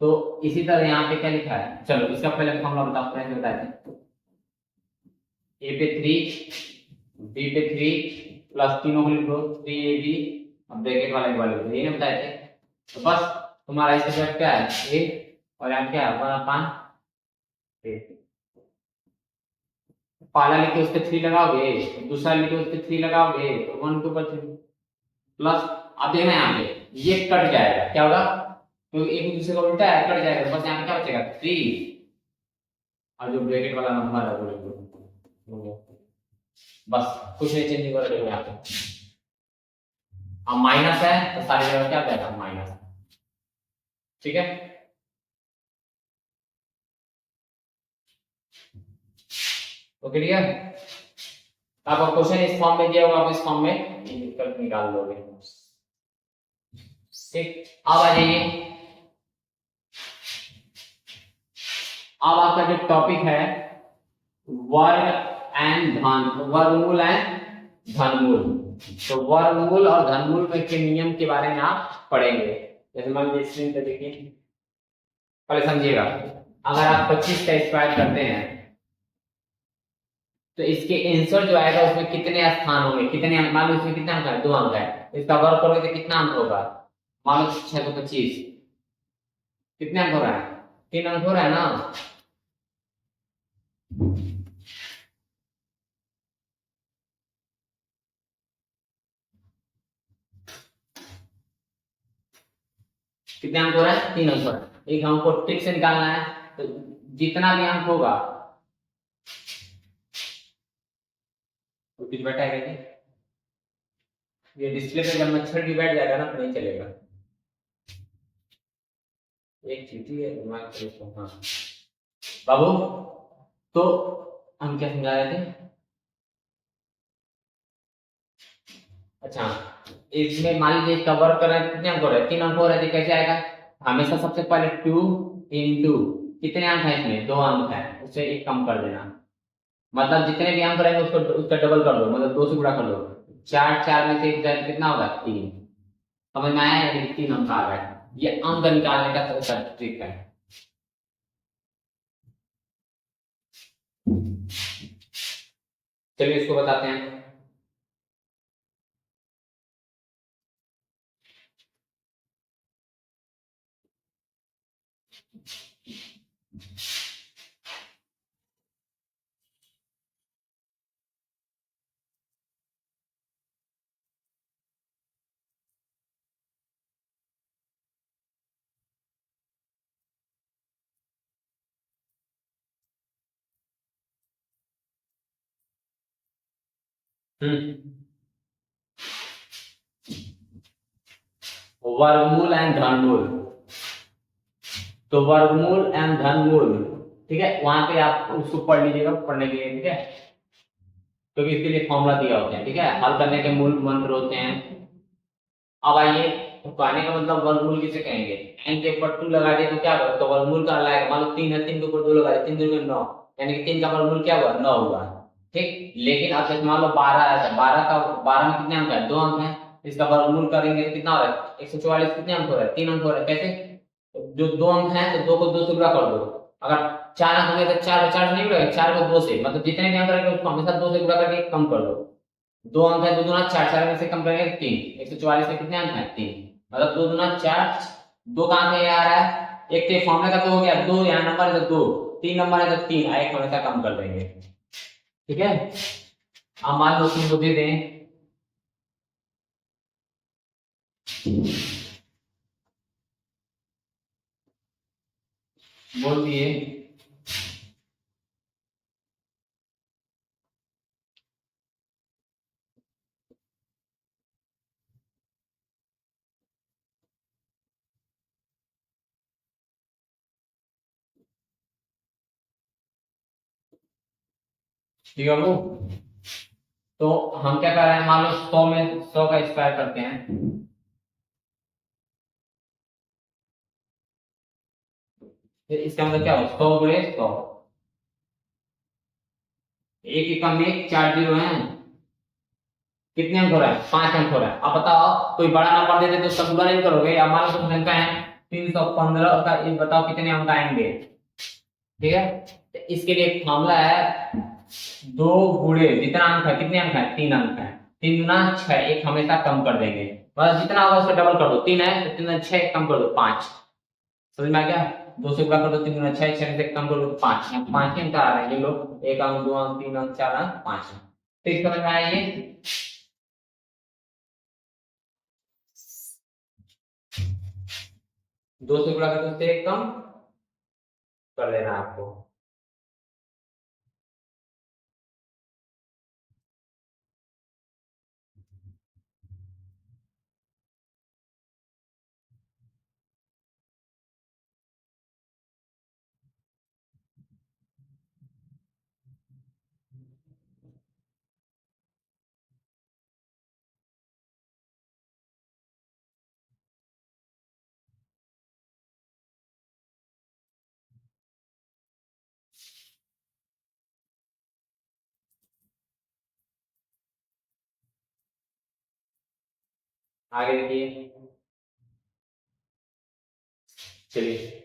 तो इसी तरह यहाँ पे क्या लिखा है, चलो इसका पहले फॉर्मूला बताओ, पहले बताते हैं। ए पे 3, बी पे 3 प्लस तीनों को लिख दो, 3ab, अब ब्रैकेट वाला इक्वल लिख दो, ये नहीं बताए थे? तो बस तुम्हारा इसका जवाब क्या है, ए, और यहाँ क्या है 1/8। पहला लिख के उस पे 3 लगाओगे, दूसरा लिख के उस पे 3 लगाओगे, तो 1 के ऊपर 3 प्लस। अब देखना यहाँ पे ये कट जाएगा, क्या होगा, क्योंकि एक दूसरे का उल्टा है, कट जाएगा, बस यहाँ पे क्या बचेगा 3, और जो ब्रैकेट वाला नंबर है वो लिख दो, बस कुछ नहीं चेंज कर देंगे यहाँ पे। अब माइनस है तो सारी जगह क्या जाएगा माइनस, ठीक है। ओके ठीक है, आपका क्वेश्चन इस फॉर्म में दिया होगा, आप इस फॉर्म में विकल्प निकाल लोगे, ठीक। अब आ जाइए, अब आपका जो टॉपिक है वर्ग एंड धन, वर्गमूल एंड धनमूल। तो वर्गमूल और धनमूल के नियम के बारे में आप पढ़ेंगे। जैसे मान लीजिए स्क्रीन पे देखिए, पहले समझिएगा, अगर आप 25 का स्क्वायर करते हैं तो इसके आंसर जो आएगा उसमें कितने स्थान होंगे, कितने, मान लो इसमें कितना अंक है, 2 अंक है, इसका वर्ग करोगे तो कितना अंक होगा, मान लो 625, कितने अंक हो रहा है, 3 अंक हो रहा है ना। कितने अंक हो रहा है, 3 अंक हो रहा है। एक हमको ट्रिक से निकालना है, तो जितना भी अंक होगा, तो कुछ बैठा है, ये डिस्प्ले पे जब मच्छर भी बैठ जाएगा ना तो नहीं चलेगा। एक चीटी है दिमाग पे, हाँ बाबू, तो हम क्या समझा रहे थे, अच्छा इसमें मान लीजिए इसका वर्क कर रहे हैं, कितने अंक हो रहे हैं, 3 अंक हो रहे हैं, कैसे आएगा, हमेशा सबसे पहले 2 into, कितने अंक है इसमें, 2 अंक है, उससे 1 कम कर देना, मतलब जितने भी अंक रहेंगे उसको उसका डबल कर दो, मतलब 2 से गुणा कर दो, 4 4 में से 1 जाए कितना होगा 3, समझ में आया, यानी 3 अंक आ गए। ये अंक निकालने का तरीका ट्रिक है। चलिए इसको बताते हैं। वर्गमूल एंड धनमूल, तो वर्गमूल एंड धनमूल, ठीक है, वहां पे आप उसको पढ़ लीजिएगा पढ़ने के लिए, ठीक है, क्योंकि इसके लिए फॉर्मूला दिया होता है, ठीक है, हल करने के मूल मंत्र होते हैं। अब आइए, तो कहने का मतलब वर्गमूल किसे कहेंगे, n के ऊपर 2 लगा दिए तो क्या होगा, तो वर्गमूल का लाएगा, मान लो 3 है, 3 के ऊपर 2 लगा दिए, 3 दूनी 9, यानी कि 3 का वर्गमूल क्या हुआ 9 हुआ, ठीक। लेकिन अब जैसे मान लो 12 है, 12 का 12 में कितने अंक है, 2 अंक है, इसका वर्गमूल करेंगे तो कितना हो रहा है 144, कितने अंक हो रहा है 3 अंक हो रहा है, कैसे, जो 2 अंक है तो 2 को 2 से गुणा कर दो, अगर 4 अंक होंगे तो 4 4 से नहीं गुणा, 4 को 2 से, मतलब जितने भी अंक रहेंगे उसको हमेशा 2 से गुणा करके कम कर दो, 2 अंक है, 2 दूना 4, 4 में से कम करेंगे 3, 144 में कितने अंक है 3, मतलब 2 दूना 4, 2 कहां से आ रहा है, एक तो फॉर्मूला का 2 हो गया, 2 यहाँ नंबर है तो 2, 3 नंबर है तो 3, एक हमेशा कम कर देंगे, ठीक है। अब मान लो तुमको दे दें, बोल दिए ठीक है वो, तो हम क्या कर रहे हैं, मान लो 100 में 100 का स्क्वायर करते हैं, फिर इसका मतलब क्या हो, 100 गुणे 100, एक एकम में 4 जीरो है, कितने अंक हो रहा है, 5 अंक हो रहा है। अब बताओ कोई बड़ा नंबर दे दे तो उसका गुणा नहीं करोगे। अब मान लो कुछ संख्या है 315 का, ये बताओ कितने अंक आएंगे। ठीक है, तो इसके लिए एक मामला है, 2 गुणे जितना अंक है, कितने अंक है, 3 अंक है, 3 गुना 6, एक हमेशा कम कर देंगे, बस जितना होगा उसका डबल कर दो। 3 है तो 3 गुना 6 कम कर दो 5, समझ में आ गया। 2 से गुणा कर दो, 3 गुना 6, 6 से कम कर दो 5, 5 अंक आ रहे हैं ये लोग, 1 अंक 2 अंक 3 अंक 4 अंक 5 अंक। ठीक समझ में आया ये। 2 से गुणा कर दो, उससे 1 कम कर लेना आपको। आगे देखिए, चलिए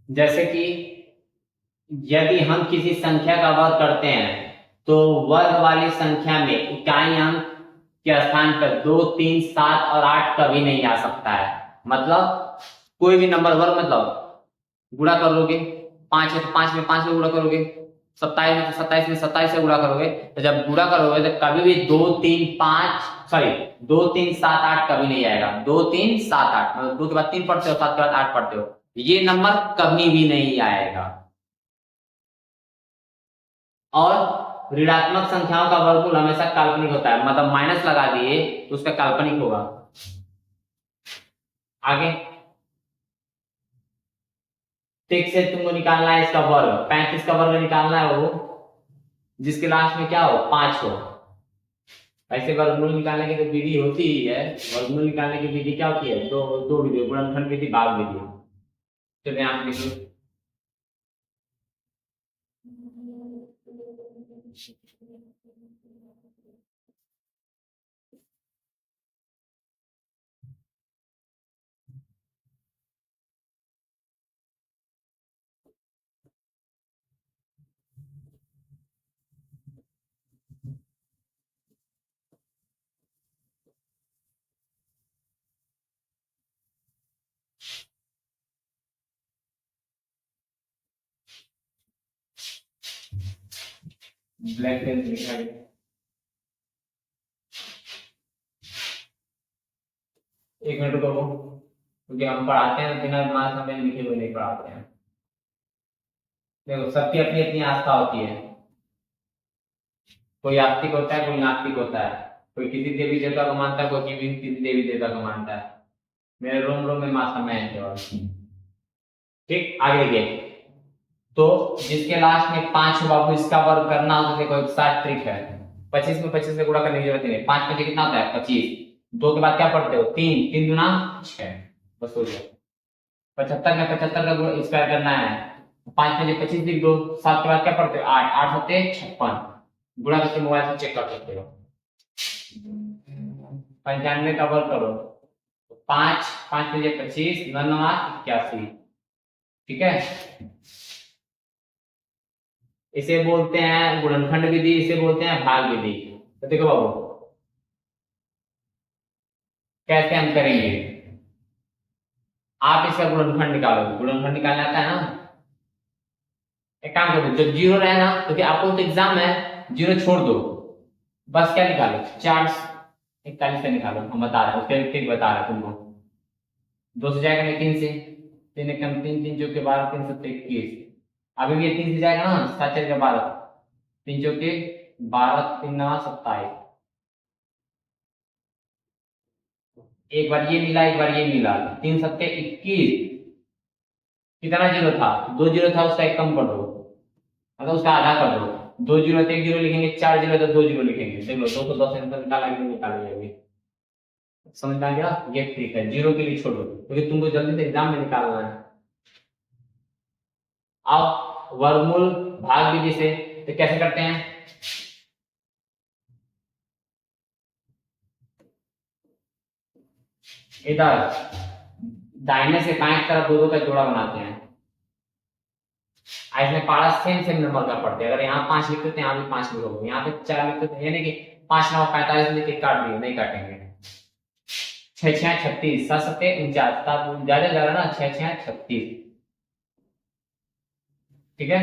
जैसे कि यदि हम किसी संख्या का वर्ग करते हैं तो वर्ग वाली संख्या में इकाई अंक के स्थान पर 2, 3, 7 और 8 कभी नहीं आ सकता है। मतलब कोई भी नंबर वर्ग, मतलब गुणा कर लोगे, 5 है तो 5 में 5 से गुणा करोगे, 27 है तो 27 में 27 से गुणा करोगे, तो जब गुणा करोगे तो कभी भी 2, 3, 5 सॉरी 2, 3, 7, 8 कभी नहीं आएगा। 2, 3, 7, 8 मतलब 2 के बाद 3 पढ़ते हो, 7 के बाद 8 पढ़ते हो, ये नंबर कभी भी नहीं आएगा। और ऋणात्मक संख्याओं का वर्गमूल हमेशा काल्पनिक होता है, मतलब माइनस लगा दिए तो उसका काल्पनिक होगा। आगे 6 से तुमको निकालना है इसका वर्ग, 35 का वर्ग निकालना है वो जिसके लास्ट में क्या हो, 5 हो। ऐसे वर्गमूल निकालने की तो विधि होती ही है, वर्गमूल निकालने की विधि क्या होती है, दो विधि, गुणनखंड विधि, भाग विधि। चलिए यहाँ पे लिखिए, ब्लैक पेन से लिखा है, एक मिनट रुको क्योंकि हम पढ़ाते हैं बिना मार्क्स हमें लिखे हुए नहीं पढ़ाते हैं। देखो सबकी अपनी अपनी आस्था होती है, कोई आस्तिक होता है, कोई नास्तिक होता है, कोई किसी देवी देवता को मानता है, कोई किसी देवी देवता को मानता है। मेरे रोम रोम में माँ समय है। ठीक, आगे देखिए, तो जिसके लास्ट में 5 हो बाबू, इसका वर्ग करना हो तो देखो एक 60 ट्रिक है। 25 में 25 से गुणा करने की जरूरत नहीं है, 5 5 कितना होता है 25, 2 के बाद क्या पढ़ते हो 3, 3 गुना 6, बस हो गया। 75 में 75 का स्क्वायर करना है, 5 5 25 लिख दो, 7 के बाद क्या पढ़ते हो 8, 8 होते 56, गुणा करके मोबाइल से चेक कर सकते हो। 95 का वर्ग करो, 5 5 5 25, 9 9 81, ठीक है। इसे बोलते हैं गुणनखंड विधि, इसे बोलते हैं भाग विधि। तो देखो बाबू कैसे हम करेंगे, आप इसका गुणनखंड निकालो, गुणनखंड निकालना आता है ना। एक काम करो, जब जीरो रहे ना तो क्या आपको तो एग्जाम है, जीरो छोड़ दो, बस क्या निकालो 441 से निकालो, हम बता रहे हैं उसके ठीक बता रहे हैं तुमको। 2 से जाएगा नहीं 3 से, 3 एक कम 3 3 चौके 12 3 7 21, अभी भी ये 3 से जाएगा ना, 7 4 के 12, 3 चौके 12 3 9 27, एक बार ये मिला एक बार ये मिला, 3 7 21, कितना जीरो था, 2 जीरो था, उसका 1 कम कर दो, मतलब उसका आधा कर दो, 2 जीरो तो 1 जीरो लिखेंगे, 4 जीरो तो 2 जीरो लिखेंगे। देख लो 210 आंसर निकाला कि नहीं निकाला जाएगी, समझ में आ गया? ये ट्रिक है, जीरो के लिए छोड़ो क्योंकि तुमको जल्दी से एग्जाम में निकालना है। अब वर्गमूल भाग विधि से तो कैसे करते हैं? इधर दाहिने से बाएं तरफ दो का जोड़ा बनाते हैं। इसमें पारा सेम सेम नंबर का पड़ते हैं। अगर यहाँ 5 लिखते थे, यहाँ भी 5 लिखोगे, यहाँ पे 4 लिखते थे, यानी कि 5 9 45 लिख के काट दिए, नहीं काटेंगे। 6 6 36, 7 7 49, 7 ज्यादा लगा ना, 6 6 36, ठीक है?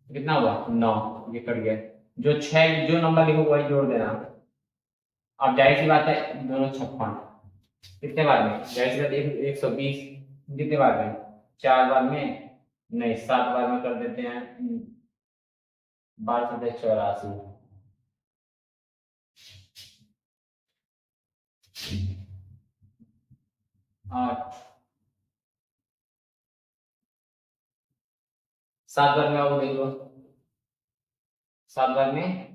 कितना हुआ? 9, ये कट गया। जो 6 जो नंबर लिखो वही जोड़ देना। अब जाहिर सी बात है, दोनों 56 कितने बार में? जाहिर सी बात 120 कितने बार में? 4 बार में नहीं, 7 बार में कर देते हैं। 12 7 84, 8, 7 बार में आओ, देख लो 7 बार में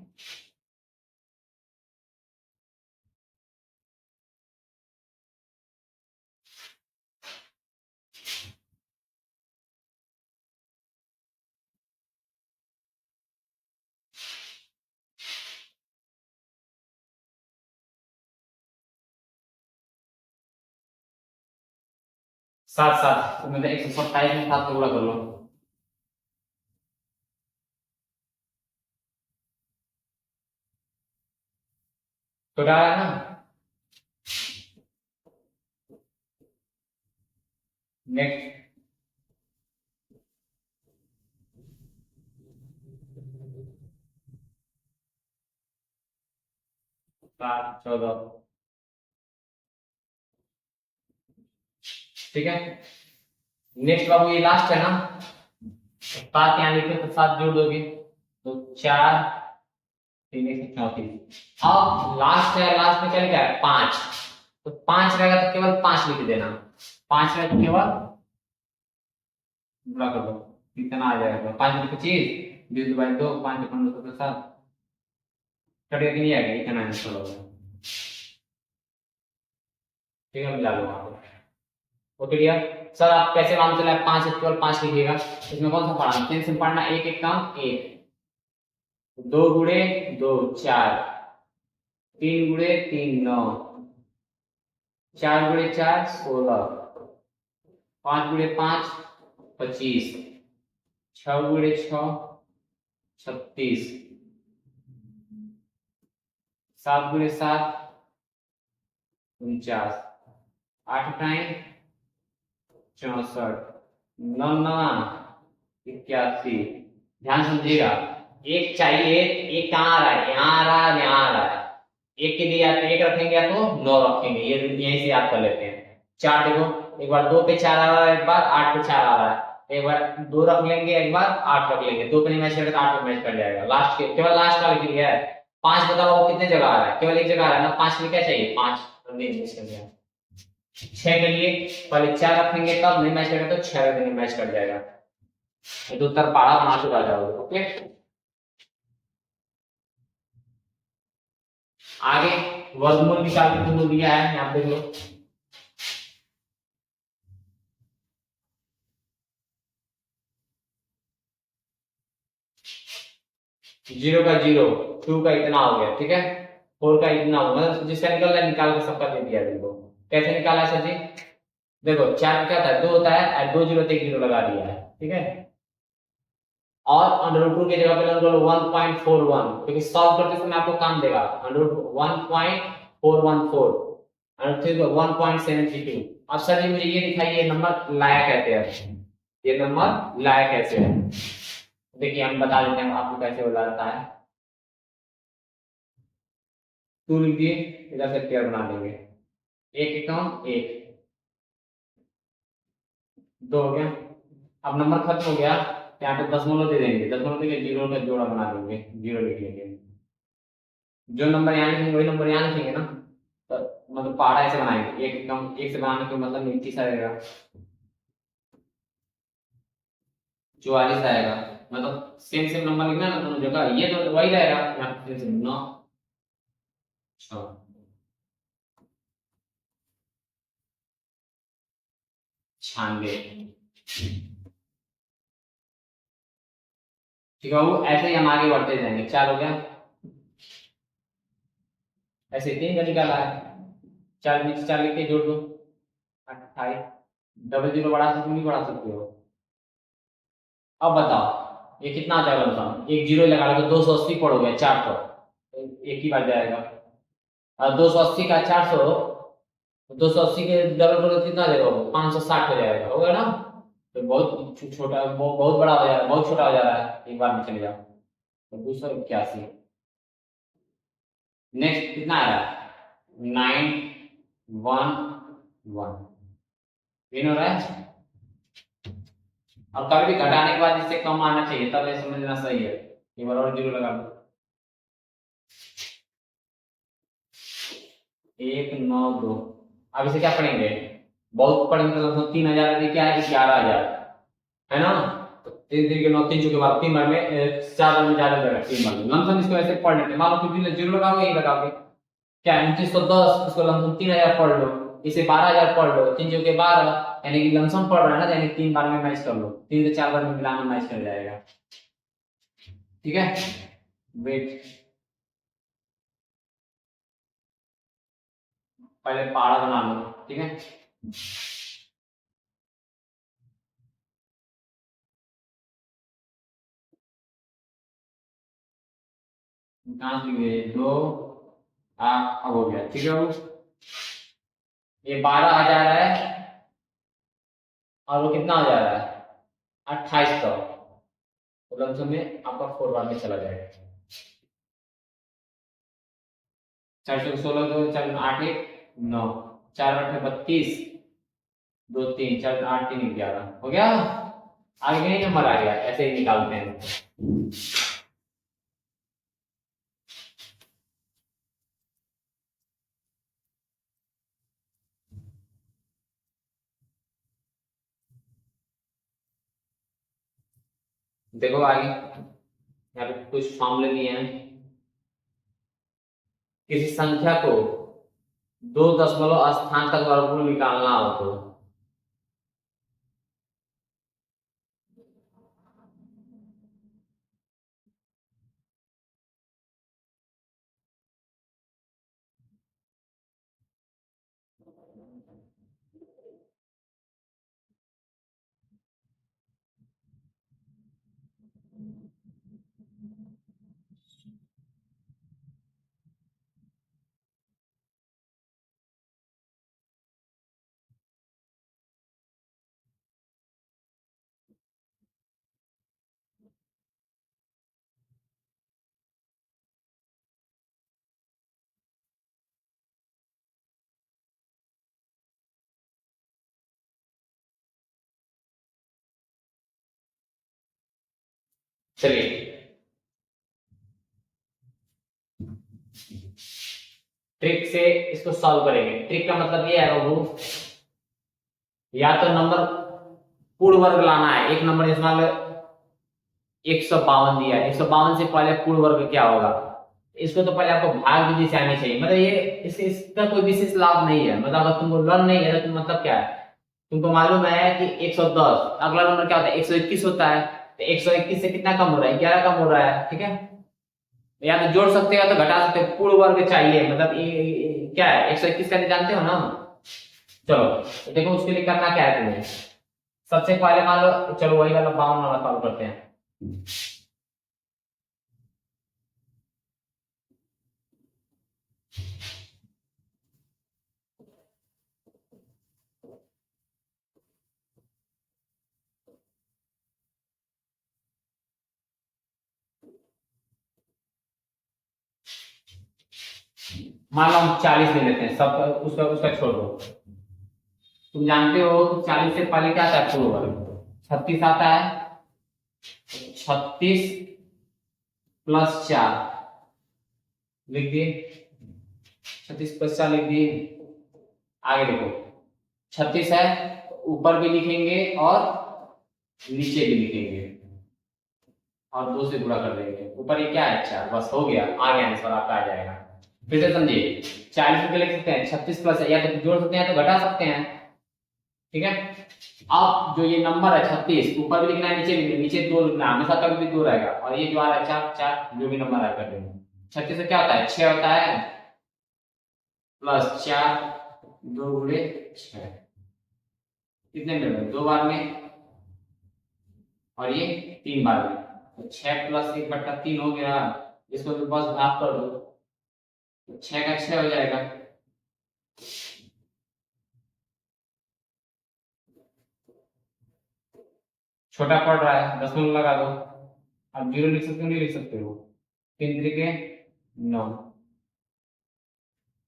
7 7 तो मतलब 127 में 7 का गुणा कर लो। तो क्या आया ना? नेक्स्ट 7 14, ठीक है? नेक्स्ट बाबू ये लास्ट है ना, 7 यहाँ लिखे तो 7 जोड़ दोगे तो 4 3 1 34। अब लास्ट है, लास्ट में क्या लिखा है? 5, तो 5 रहेगा तो केवल 5 लिख देना। 5 रहेगा तो केवल गुणा कर दो, कितना आ जाएगा? 5 में 25, 20/2, 5 15 17 7, कटेगा कि नहीं आएगा? इतना आंसर होगा, ठीक है? मिला लो वहां पर। ओके डियर, सर आप कैसे मालूम चला 5 केवल 5 लिखिएगा? इसमें कौन सा पढ़ना? तीन से पढ़ना, एक एक काम एक, 2 गुणे 2 4, 3 गुणे 3 9, 4 गुणे 4 16, 5 गुणे 5 25, 6 गुणे 6 36, 7 गुणे 7 49, 8 टाइम 64, 9 9 81। ध्यान समझिएगा, एक चाहिए, एक कहाँ आ रहा है? यहाँ आ रहा है, यहाँ आ रहा है। एक के लिए या तो 1 रखेंगे या तो 9 रखेंगे, ये यहीं से याद कर लेते हैं। 4 देखो, एक बार 2 पे 4 आ रहा है, एक बार 8 पे 4 आ रहा है, एक बार 2 रख लेंगे, एक बार 8 रख लेंगे। 2 पे नहीं मैच करेगा तो 8 पे मैच कर जाएगा। लास्ट के केवल लास्ट वाले के लिए है। 5 बताओ वो कितने जगह आ रहा है? केवल एक जगह आ रहा है ना। 5 के लिए क्या चाहिए? 5 नहीं मैच कर जाएगा। 6 के लिए पहले 4 रखेंगे, तब नहीं मैच करेगा तो 6 रखेंगे, मैच कर जाएगा। तो उत्तर पाड़ा बना चुका जाओगे। ओके, आगे वर्गमूल निकाल के तुमको दिया है, यहाँ देख लो। जीरो का 0, 2 का इतना हो गया, ठीक है? 4 का इतना हो, मतलब जिसका निकल रहा है निकाल के सबका दे दिया। देखो कैसे निकाला है सर जी? देखो 4 का क्या होता है? 2 होता है और 2 जीरो तो 1 जीरो लगा दिया है, ठीक है? और √2 की जगह पे लगा लो 1.41, क्योंकि सॉल्व करते समय आपको काम देगा। √1.414 और फिर 1.72। अब सर जी मुझे ये दिखाइए नंबर लाया कैसे है? ये नंबर लाया कैसे है? देखिए हम बता देते हैं आपको कैसे हो जाता है। 2 लिख दिए, इधर से पेयर बना देंगे, एक एकम एक, 2 हो गया। अब नंबर खत्म हो गया, यहाँ पे दशमलव दे देंगे, दशमलव देके जीरो का जोड़ा बना देंगे, जीरो लिख लेंगे। जो नंबर यहाँ लिखेंगे वही नंबर यहाँ लिखेंगे ना, तो मतलब पहाड़ा ऐसे बनाएंगे। एक एकदम एक से बनाने का मतलब 29 आएगा, 44 आएगा, मतलब सेम सेम नंबर लिखना है ना दोनों जगह, ये तो वही रहेगा यहाँ पे से 9 96। ठीक है वो ऐसे ही हम आगे बढ़ते जाएंगे। 4 हो गया, ऐसे 3 का निकाला है, 4 नीचे 4 लिख के जोड़ दो 28। डबल जीरो बढ़ा सकते हो नहीं बढ़ा सकते हो? अब बताओ ये कितना आ जाएगा बताओ, एक जीरो लगा लो तो 280 पड़ोगे 400, एक ही बार जाएगा। और 280 का 400, 280 के डबल करो कितना आ जाएगा, 560 हो जाएगा, होगा ना? तो बहुत छोटा, बहुत बड़ा हो जा रहा है, बहुत छोटा हो जा रहा है, एक बार में चले जाओ। तो 281। नेक्स्ट कितना आ रहा है 911 हो रहा है। और कभी भी घटाने के बाद इससे कम आना चाहिए, तब ये समझना सही है। एक बार और जीरो लगा दो 192। अब इसे क्या पढ़ेंगे, बहुत पढ़ेंगे तो लगभग 3000 क्या है 11,000 है ना। तो 3 3 के 9 3 के बाद 3 बार में 4 बार में ज्यादा जाएगा, 3 बार में लमसम इसको ऐसे पढ़ लेते हैं। मान लो कि जीरो लगाओगे, यही लगाओगे क्या 2910, इसको लमसम 3000 पढ़ लो, इसे 12,000 पढ़ लो, 3 के 12 यानी कि लमसम पढ़ रहा है ना, यानी 3 बार में मैच कर लो, 3 से 4 बार में मिलाना मैच कर जाएगा। ठीक है वेट, पहले पहाड़ा बना लो। ठीक है कहां से गए 2 अब हो गया। ठीक है वो ये 12,000 है और वो कितना हो जा रहा है 2800, तो लमसम में आपका 4 बार में चला जाएगा। 416 दो 4 8 1 9 4 8 32 2 3 4 8 3 11 हो गया। आगे नहीं नंबर आ गया, ऐसे ही निकालते हैं। देखो आगे यहाँ पे कुछ फॉर्मूले दिए हैं। किसी संख्या को 2 दशमलव स्थान तक वर्गमूल निकालना हो तो चलिए ट्रिक से इसको सॉल्व करेंगे। ट्रिक का मतलब ये है बाबू, या तो नंबर पूर्ण वर्ग लाना है। एक नंबर जैसे मान लो 152 दिया है, 152 से पहले पूर्ण वर्ग क्या होगा, इसको तो पहले आपको भाग विधि से आनी चाहिए। मतलब ये इसका कोई विशेष लाभ नहीं है, मतलब अगर तुमको लर्न नहीं है तो मतलब क्या है, तुमको मालूम है कि 110 अगला नंबर क्या होता है 121 होता है, तो 121 से कितना कम हो रहा है 11 कम हो रहा है। ठीक है या तो जोड़ सकते हो या तो घटा सकते हो, पूर्ण वर्ग चाहिए। मतलब क्या है 121 का नहीं जानते हो ना। चलो तो देखो उसके लिए करना क्या है तुम्हें, सबसे पहले मान लो चलो वही वाला 52 वाला सॉल्व करते हैं। मान लो हम 40 ले लेते हैं, सब उसका उसका छोड़ दो। तुम जानते हो 40 से पहले क्या आता है पूर्ण वर्ग 36 आता है, 36 प्लस 4 लिख दिए, 36 प्लस 4 लिख दिए। आगे देखो 36 है ऊपर भी लिखेंगे और नीचे भी लिखेंगे। और 2 से गुणा कर देंगे, ऊपर ये क्या है 4, बस हो गया, आ गया आंसर आपका आ जाएगा। फिर से समझिए, 40 रुपये लिख सकते हैं, 36 प्लस है, या तो जोड़ सकते हैं तो घटा सकते हैं, ठीक है। अब जो ये नंबर है 36, ऊपर भी लिखना है नीचे भी लिखना है, नीचे 2 लिखना है, हमेशा कभी भी 2 रहेगा, और ये जो आ रहा है 4 4, जो भी नंबर आया कर देंगे। 36 से क्या होता है 6 होता है, प्लस 4, 2 गुणे 6, कितने में 2 बार में, और ये 3 बार में, तो 6 प्लस 1/3 हो गया, इसको तो बस भाग कर दो, तो 6 का 6 हो जाएगा। छोटा पड़ रहा है, दशमलव लगा दो, अब 0 लिख सकते हो नहीं लिख सकते हो, 3 3 9,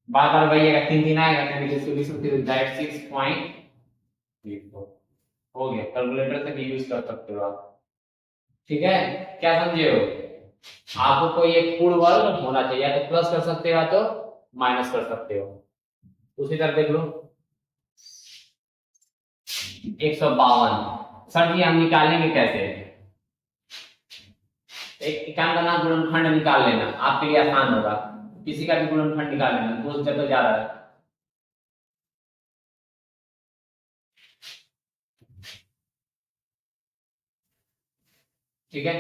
बार बार वही आएगा, 3 3 आएगा, यानी कि इसको लिख सकते हो दैट 6.34, हो गया, कैलकुलेटर से भी यूज कर सकते हो आप, ठीक है। क्या समझे हो, आपको कोई एक पूर्ण वर्ग होना चाहिए, या तो प्लस कर सकते हो या तो माइनस कर सकते हो। दूसरी तरफ देख लो, 152, सर जी हम निकालेंगे कैसे, एक काम करना, गुणनखंड निकाल लेना, आपके लिए आसान होगा, किसी का भी गुणनखंड निकाल लेना, दो जब तक जा रहा है, ठीक है।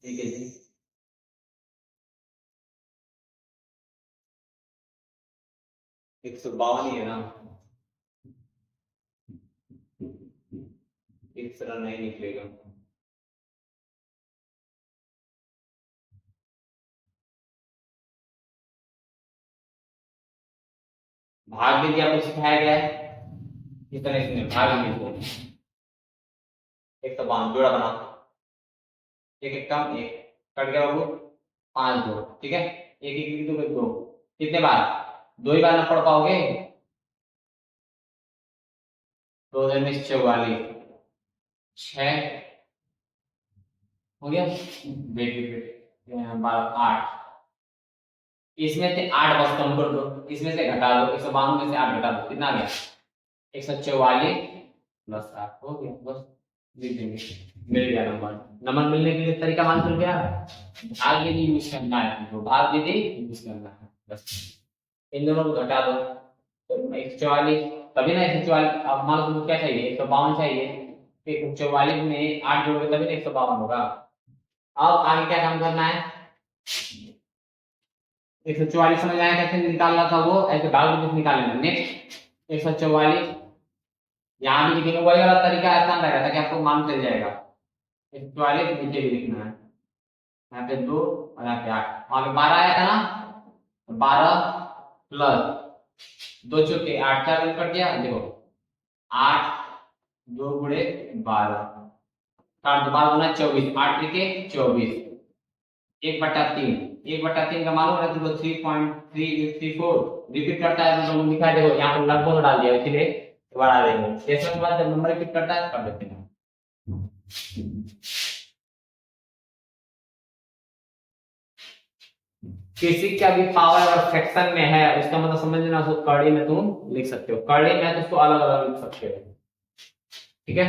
ठीक है जी, 152 ही है ना, इस तरह नहीं निकलेगा, भाग विधि आपको सिखाया गया है, इस तरह से भाग विधि, 152 जोड़ा बना, एक एक कम एक, कट गया बाबू, 5 2, ठीक है, एक एक दो दो, कितने बार, 2 ही बार ना पढ़ पाओगे, 2 2 में 44, 6 हो गया, वेट वेट वेट, 8, इसमें से 8 बस कम कर दो, इसमें से घटा दो, 152 में से 8 घटा दो, कितना आ गया 144 प्लस 8, हो गया, बस लिख देंगे, मिल गया नंबर। नंबर मिलने के लिए तरीका मान चल गया, भाग विधि यूज करना है, तो भाग विधि यूज करना है, बस इन दोनों को घटा दो, तो 144, तभी ना 144, अब मान लो तुमको क्या चाहिए 152 चाहिए, 144 में 8 जोड़ोगे तभी ना 152 होगा। अब आगे क्या काम करना है, 144 समझ आया कैसे निकालना था, वो ऐसे भाग विधि से निकाल लेना। नेक्स्ट 144, यहाँ भी लिखेंगे, वही वाला तरीका आसान रहेगा ताकि आपको मान चल जाएगा, 144 नीचे भी लिखना है, यहाँ पे 2 और यहाँ पे 8, वहां पे 12 आया था ना, 12 प्लस 2 चौके 8, 4 कट गया, देखो 8 2 गुणे 12, काट दो, 12 गुना 24, 8 त्रिके 24, 1/3, 1/3 का मालूम है तुमको 3.334, रिपीट करता है तो तुम दिखा देखो, यहाँ पर लगभग डाल दिया, इसलिए बढ़ा देंगे, इसमें के बाद जब नंबर रिपीट करता है कर देते हैं। किसी का भी पावर अगर फ्रैक्शन में है, उसका मतलब समझ लेना, उसको कड़ी में तुम लिख सकते हो, कड़ी में तो उसको अलग अलग लिख सकते हो, ठीक है।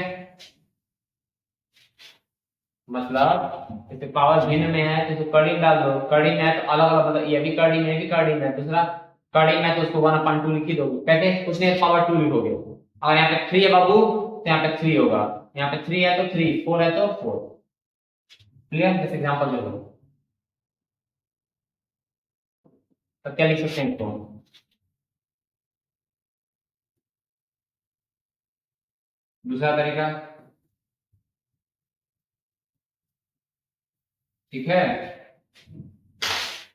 मतलब जैसे पावर भिन्न में है तो इसको कड़ी में डाल दो, कड़ी में है तो अलग अलग, मतलब ये भी कड़ी में है, भी कड़ी में है, दूसरा कड़ी में है तो उसको 1/2 लिख ही दोगे, कहते कुछ नहीं पावर 2 लिखोगे, अगर यहाँ पे 3 है बाबू तो यहाँ पे 3 होगा, यहाँ पे 3 है तो 3, 4 है तो 4, क्लियर। जैसे एग्जांपल ले लो, तो क्या लिख सकते हैं इसको, दूसरा तरीका, ठीक है,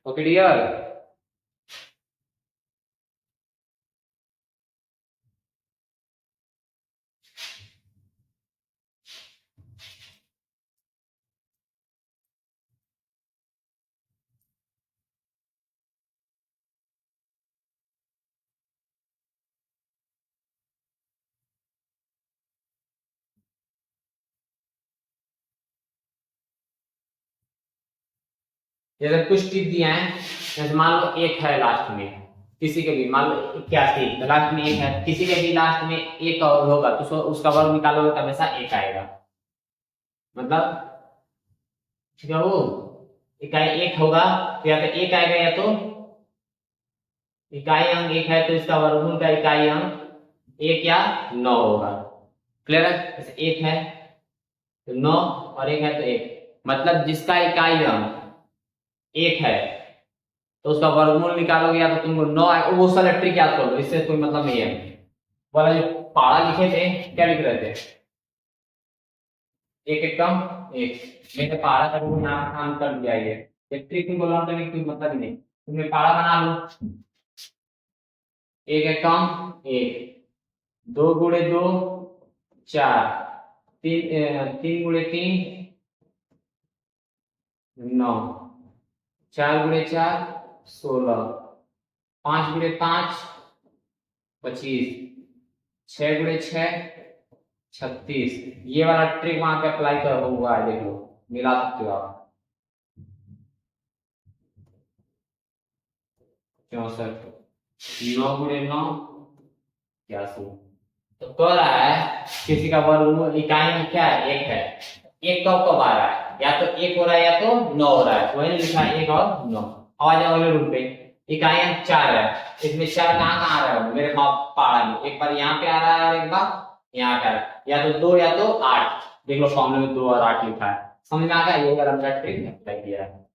ओके डियर। जैसे कुछ टिप दिया है, जैसे मान लो एक है लास्ट में, किसी के भी मान लो 81 तो लास्ट में एक है, किसी के भी लास्ट में एक और होगा तो उसका वर्ग निकालोगे तो हमेशा एक आएगा। मतलब ठीक है, वो इकाई एक होगा तो या तो एक आएगा, या तो इकाई अंक एक है तो इसका वर्गमूल का इकाई अंक एक या 9 होगा। क्लियर है? जैसे एक है तो 9 और एक है तो एक, मतलब जिसका इकाई अंक एक है तो उसका वर्गमूल निकालोगे या तो तुमको 9 आएगा, वो सारा ट्रिक याद कर लो, इससे कोई मतलब नहीं है। वाला जो पहाड़ा लिखे थे, क्या लिख रहे थे? एक एकदम एक, मैंने पहाड़ा का वो नाम काम कर दिया, ये एक ट्रिक में बोला तो कोई मतलब ही नहीं, तुमने पहाड़ा बना लो। एक एकम एक, दो गुणे दो चार, तीन गुणे तीन 9, 4 गुणे 4 16, 5 गुणे 5 25, 6 गुणे 6 36। ये वाला ट्रिक वहां पे अप्लाई कर हुआ है, देख लो, मिला सकते हो आप। 64, 9 गुणे 9 81। तो कह रहा है किसी का वर्गमूल इकाई में क्या है? एक है। एक कब कब आ रहा है? या तो एक हो रहा है या तो 9 हो रहा है, तो वही लिखा है एक और 9। आ जाओ अगले रूप पे, इकाई अंक 4 है, इसमें 4 कहाँ कहाँ आ रहा है मेरे पहाड़ा में? एक बार यहाँ पे आ रहा है और एक बार यहाँ पे आ रहा है, या तो 2 या तो 8। देख लो फॉर्मूले में 2 और 8 लिखा है, समझ में आ गया? ये वाला हमने ट्रिक अप्लाई किया है।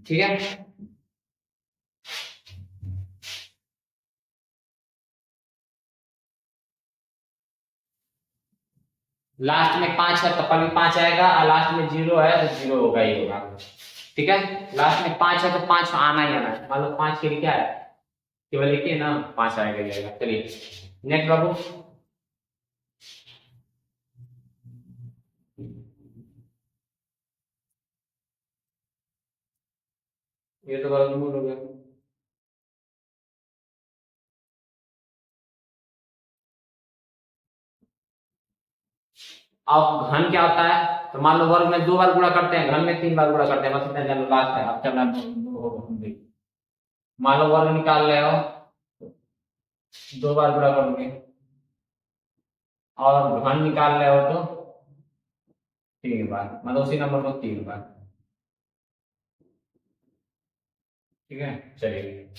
ठीक है, लास्ट में 5 है तो कभी 5 आएगा, और लास्ट में 0 है तो 0 होगा ही होगा। ठीक है, लास्ट में 5 है तो 5 आना ही आना है, मान लो 5 के लिए क्या है, केवल लिखिए ना, 5 आएगा ही आएगा। चलिए नेक्स्ट बाबू, ये तो वर्गमूल हो गया। अब घन क्या होता है? तो मान लो वर्ग में 2 बार गुणा करते हैं, घन में 3 बार गुणा करते हैं, बस इतना जानो, लास्ट है। अब चलना, मान लो वर्ग निकाल रहे हो, 2 बार गुणा करोगे, और घन निकाल रहे हो तो 3 बार, मतलब उसी नंबर को 3 बार। ठीक है, चलिए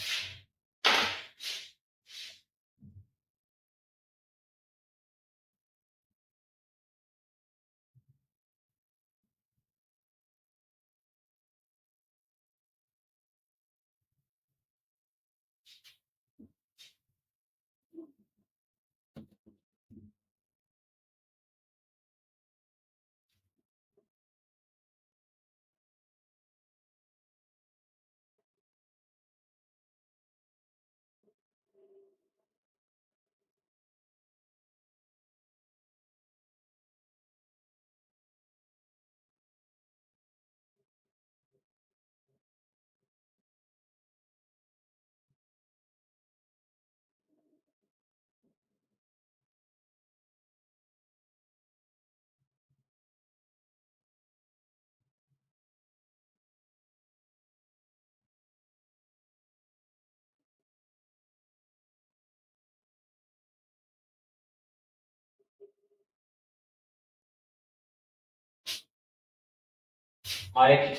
और एक,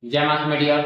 जय माता मेडिया।